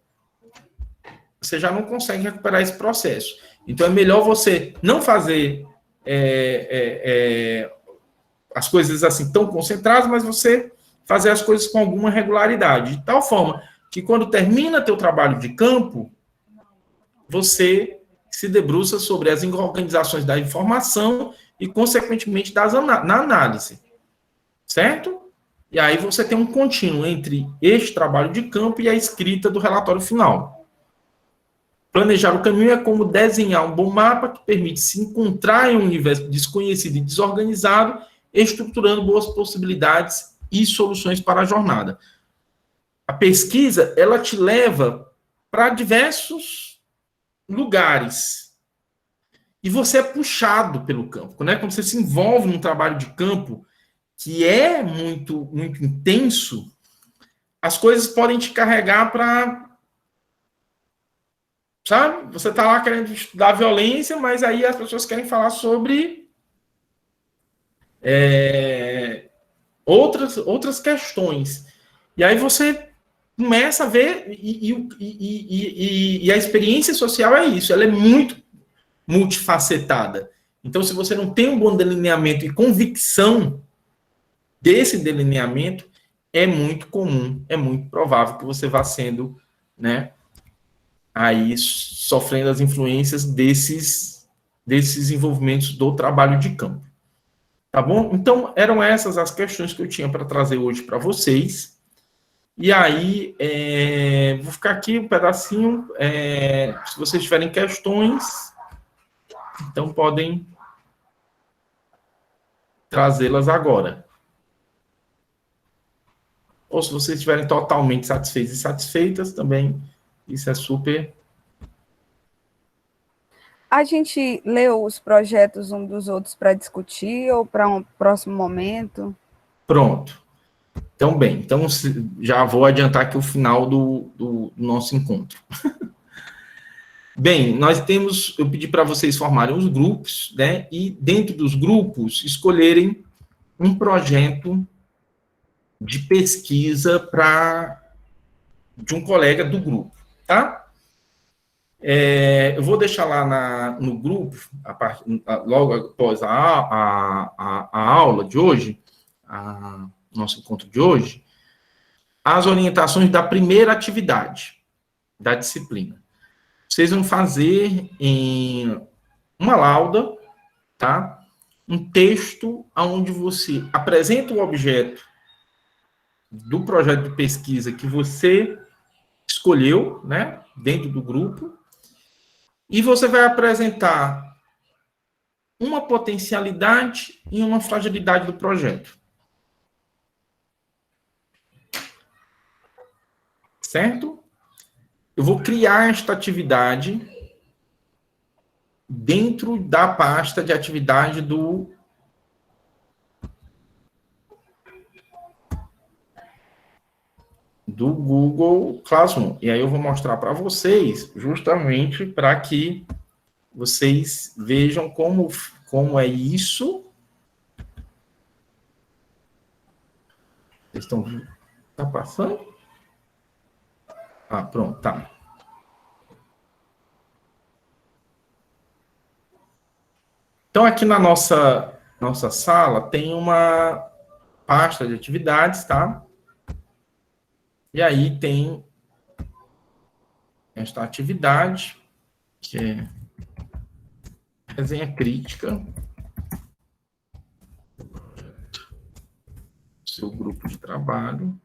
você já não consegue recuperar esse processo. Então, é melhor você não fazer as coisas assim tão concentradas, mas você fazer as coisas com alguma regularidade, de tal forma que quando termina teu trabalho de campo, você se debruça sobre as organizações da informação e, consequentemente, na análise. Certo? E aí você tem um contínuo entre este trabalho de campo e a escrita do relatório final. Planejar o caminho é como desenhar um bom mapa que permite se encontrar em um universo desconhecido e desorganizado, estruturando boas possibilidades e soluções para a jornada. A pesquisa, ela te leva para diversos lugares. E você é puxado pelo campo, né? Quando você se envolve num trabalho de campo que é muito, muito intenso, as coisas podem te carregar para... Sabe? Você está lá querendo estudar violência, mas aí as pessoas querem falar sobre outras questões. E aí você começa a ver, e a experiência social é isso, ela é muito multifacetada. Então, se você não tem um bom delineamento e convicção desse delineamento, é muito comum, é muito provável que você vá sendo, né, aí sofrendo as influências desses envolvimentos do trabalho de campo. Tá bom? Então, eram essas as questões que eu tinha para trazer hoje para vocês. E aí, vou ficar aqui um pedacinho. Se vocês tiverem questões, então podem trazê-las agora. Ou se vocês estiverem totalmente satisfeitos e satisfeitas, também isso é super... A gente leu os projetos um dos outros para discutir ou para um próximo momento? Pronto. Então, bem, então já vou adiantar aqui o final do nosso encontro. Bem, eu pedi para vocês formarem os grupos, né, e dentro dos grupos escolherem um projeto de pesquisa de um colega do grupo, tá? Eu vou deixar lá no grupo, logo após a aula de hoje, nosso encontro de hoje, as orientações da primeira atividade da disciplina. Vocês vão fazer em uma lauda, tá? Um texto onde você apresenta o objeto do projeto de pesquisa que você escolheu, né, dentro do grupo, e você vai apresentar uma potencialidade e uma fragilidade do projeto. Certo? Eu vou criar esta atividade dentro da pasta de atividade do Google Classroom. E aí eu vou mostrar para vocês, justamente para que vocês vejam como é isso. Vocês estão vendo? Tá passando? Ah, pronto, tá. Então, aqui na nossa sala tem uma pasta de atividades, tá? E aí tem esta atividade. que é resenha crítica, seu grupo de trabalho.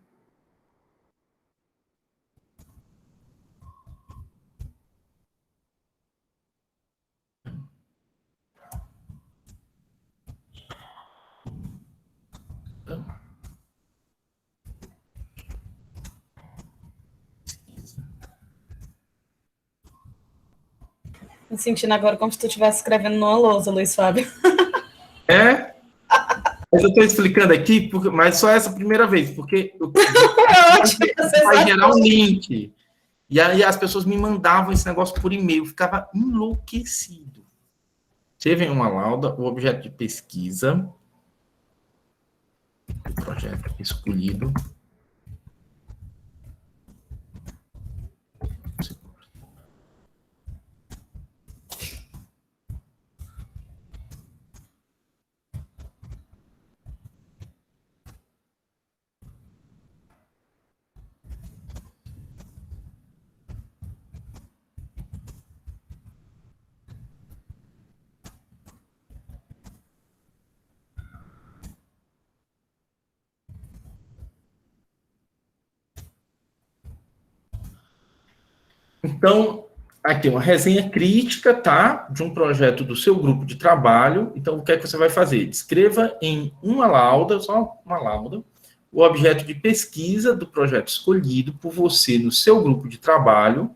Me sentindo agora como se tu estivesse escrevendo numa lousa, Luiz Fábio. É? Mas eu estou explicando aqui, mas só essa primeira vez, porque vai gerar um link. E aí as pessoas me mandavam esse negócio por e-mail, eu ficava enlouquecido. Você vem uma lauda, o objeto de pesquisa, o projeto escolhido. Então, aqui uma resenha crítica, tá? De um projeto do seu grupo de trabalho. Então, o que é que você vai fazer? Escreva em uma lauda, só uma lauda, o objeto de pesquisa do projeto escolhido por você no seu grupo de trabalho,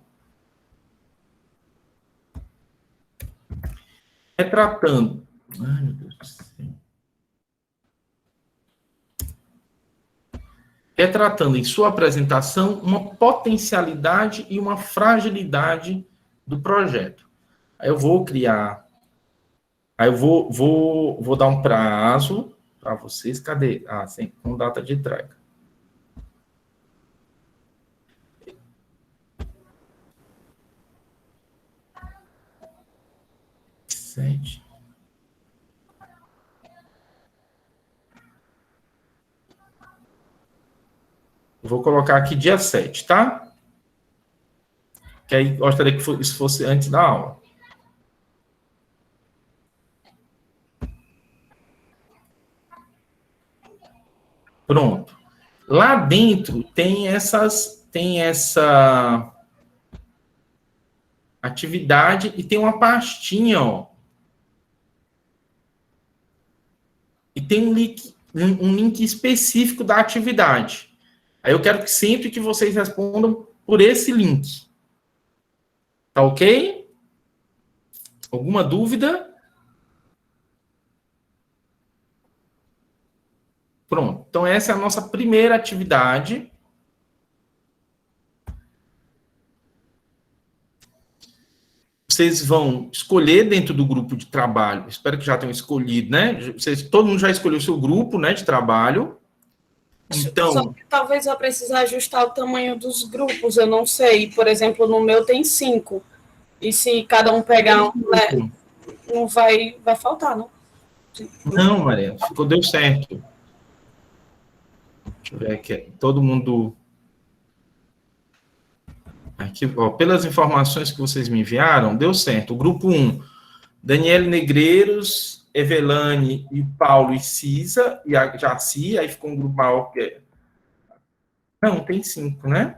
retratando. Ai, meu Deus do céu. Retratando em sua apresentação uma potencialidade e uma fragilidade do projeto. Aí eu vou criar, aí eu vou dar um prazo para vocês. Cadê? Ah, sim, com data de entrega. Sete. Vou colocar aqui dia 7, tá? Que aí gostaria que isso fosse antes da aula. Pronto. Lá dentro tem essa atividade e tem uma pastinha, ó. E tem um link específico da atividade. Aí eu quero que sempre que vocês respondam por esse link. Tá ok? Alguma dúvida? Pronto. Então, essa é a nossa primeira atividade. Vocês vão escolher dentro do grupo de trabalho. Espero que já tenham escolhido, né? Todo mundo já escolheu o seu grupo, né, de trabalho. Então, só que talvez eu precise ajustar o tamanho dos grupos, eu não sei. Por exemplo, no meu tem 5. E se cada um pegar um, né, não vai faltar, não? Não, Maria, deu certo. Deixa eu ver aqui. Todo mundo... Aqui, ó, pelas informações que vocês me enviaram, deu certo. O grupo 1, Daniele Negreiros, Evelane e Paulo e Cisa, e a Jaci, aí ficou um grupo maior que... Não, tem 5, né?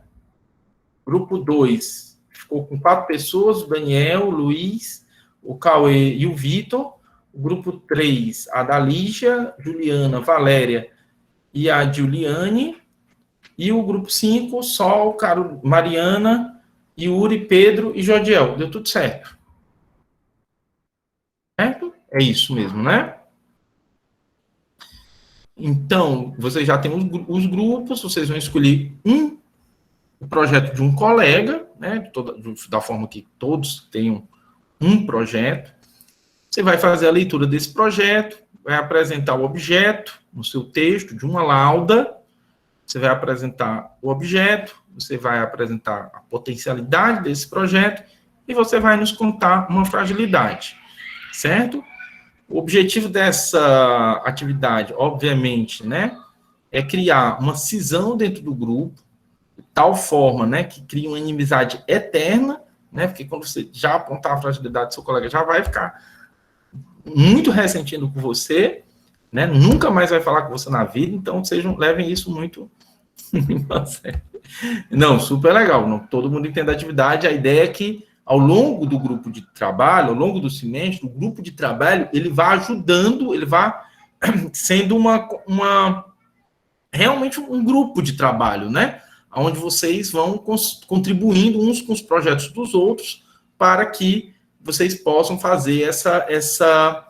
Grupo 2, ficou com 4 pessoas, o Daniel, o Luiz, o Cauê e o Vitor. O grupo 3, a Dalígia, Juliana, Valéria e a Juliane. E o grupo 5, Sol, Caro, Mariana, Yuri, Pedro e Jodiel. Deu tudo certo. Certo? É isso mesmo, né? Então, vocês já têm os grupos, vocês vão escolher o projeto de um colega, né? Da forma que todos tenham um projeto. Você vai fazer a leitura desse projeto, vai apresentar o objeto no seu texto de uma lauda. Você vai apresentar o objeto, você vai apresentar a potencialidade desse projeto e você vai nos contar uma fragilidade, certo? O objetivo dessa atividade, obviamente, né, é criar uma cisão dentro do grupo, de tal forma, né, que cria uma inimizade eterna né? Porque quando você já apontar a fragilidade do seu colega, já vai ficar muito ressentindo com você, né? Nunca mais vai falar com você na vida, então levem isso muito a sério. Não, super legal. Não, todo mundo entende a atividade. A ideia é que, ao longo do grupo de trabalho, ao longo do semestre, o grupo de trabalho, ele vai ajudando, ele vai sendo realmente um grupo de trabalho, né? Onde vocês vão contribuindo uns com os projetos dos outros para que vocês possam fazer essa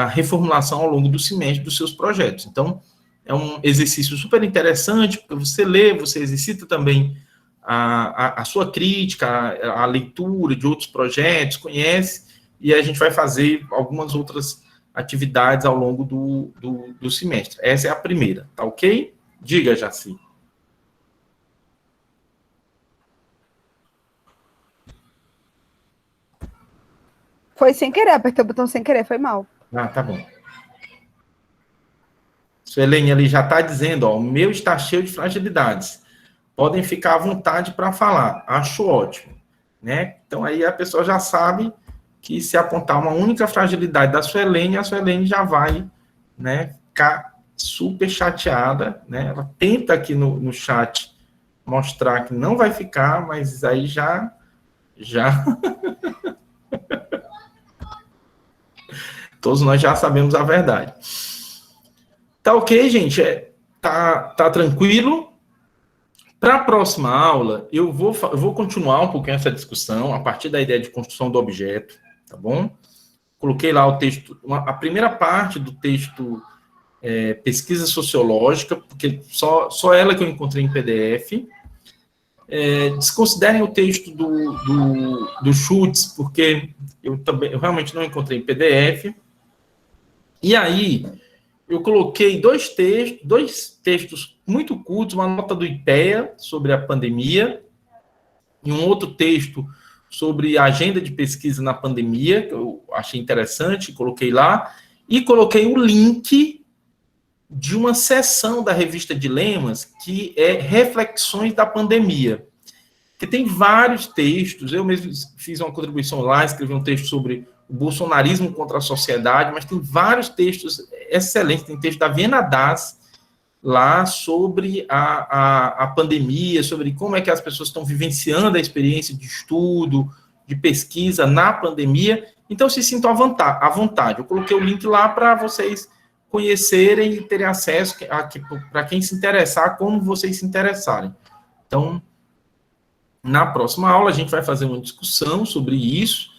reformulação ao longo do semestre dos seus projetos. Então, é um exercício super interessante, porque você lê, você exercita também a sua crítica, a leitura de outros projetos, conhece, e a gente vai fazer algumas outras atividades ao longo do semestre. Essa é a primeira, tá ok? Diga, Jaci. Foi sem querer, apertei o botão sem querer, foi mal. Ah, tá bom. Suelene ali já está dizendo, ó, o meu está cheio de fragilidades. Podem ficar à vontade para falar. Acho ótimo, né? Então aí a pessoa já sabe que se apontar uma única fragilidade da Suelene, a Suelene já vai, né, ficar super chateada, né? Ela tenta aqui no chat mostrar que não vai ficar, mas aí já todos nós já sabemos a verdade. Tá ok, gente? Tá tranquilo? Para a próxima aula, eu vou continuar um pouquinho essa discussão a partir da ideia de construção do objeto, tá bom? Coloquei lá o texto, a primeira parte do texto pesquisa sociológica, porque só ela que eu encontrei em PDF. Desconsiderem o texto do Schultz, porque eu realmente não encontrei em PDF. E aí, eu coloquei dois textos muito curtos, uma nota do IPEA sobre a pandemia, e um outro texto sobre a agenda de pesquisa na pandemia, que eu achei interessante, coloquei lá, e coloquei o link de uma seção da revista Dilemas, que é Reflexões da Pandemia, que tem vários textos. Eu mesmo fiz uma contribuição lá, escrevi um texto sobre o bolsonarismo contra a sociedade, mas tem vários textos excelentes. Tem texto da Viena Das lá sobre a pandemia, sobre como é que as pessoas estão vivenciando a experiência de estudo, de pesquisa na pandemia. Então, se sintam à vontade. Eu coloquei o link lá para vocês conhecerem e terem acesso, para quem se interessar, como vocês se interessarem. Então, na próxima aula, a gente vai fazer uma discussão sobre isso,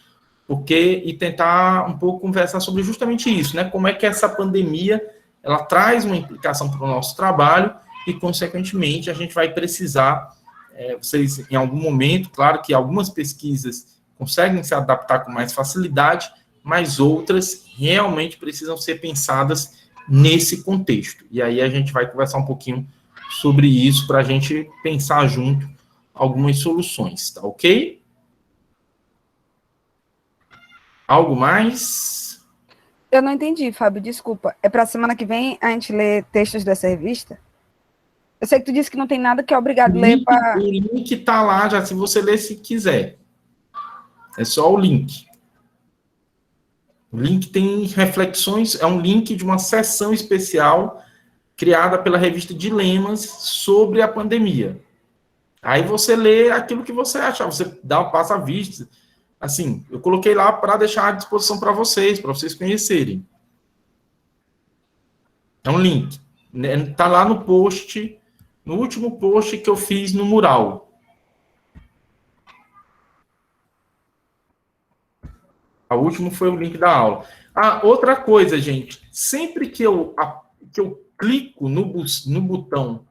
e tentar um pouco conversar sobre justamente isso, né? Como é que essa pandemia, ela traz uma implicação para o nosso trabalho e, consequentemente, a gente vai precisar, vocês, em algum momento, claro que algumas pesquisas conseguem se adaptar com mais facilidade, mas outras realmente precisam ser pensadas nesse contexto. E aí a gente vai conversar um pouquinho sobre isso para a gente pensar junto algumas soluções, tá ok? Algo mais? Eu não entendi, Fábio, desculpa. É para a semana que vem a gente ler textos dessa revista? Eu sei que tu disse que não tem nada que é obrigado a ler para... O link está lá, já, se você ler se quiser. É só o link. O link tem reflexões, é um link de uma sessão especial criada pela revista Dilemas sobre a pandemia. Aí você lê aquilo que você achar, você passa a vista. Assim, eu coloquei lá para deixar à disposição para vocês conhecerem. É um link. Está lá no post, no último post que eu fiz no mural. O último foi o link da aula. Outra coisa, gente. Sempre que eu clico no botão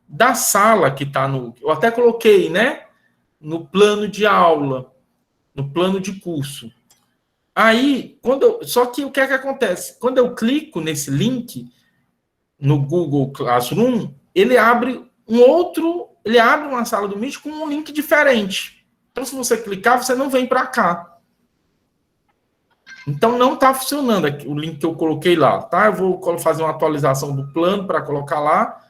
da sala que está no... Eu até coloquei, né? No plano de aula, no plano de curso. Aí, só que o que é que acontece? Quando eu clico nesse link no Google Classroom, ele abre uma sala do Meet com um link diferente. Então, se você clicar, você não vem para cá. Então, não está funcionando aqui, o link que eu coloquei lá, tá? Eu vou fazer uma atualização do plano para colocar lá,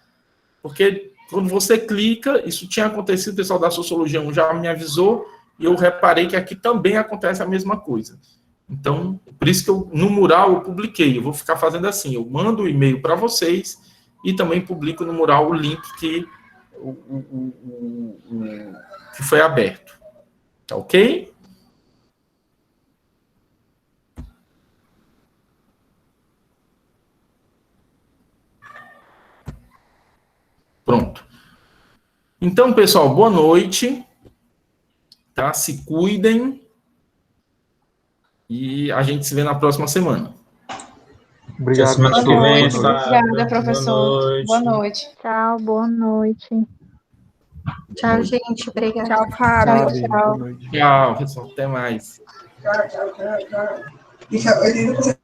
porque quando você clica, isso tinha acontecido, o pessoal da Sociologia 1 já me avisou, e eu reparei que aqui também acontece a mesma coisa. Então, por isso que no mural eu publiquei. Eu vou ficar fazendo assim, eu mando o e-mail para vocês e também publico no mural o link que foi aberto. Tá ok? Pronto. Então, pessoal, boa noite. Tá? Se cuidem. E a gente se vê na próxima semana. Obrigado. Semana que vem, Obrigada, professor. Boa noite. Tchau, boa noite. Tchau, gente. Obrigada. Tchau, Fábio. Tchau, boa noite. Tchau, pessoal. Até mais. Tchau.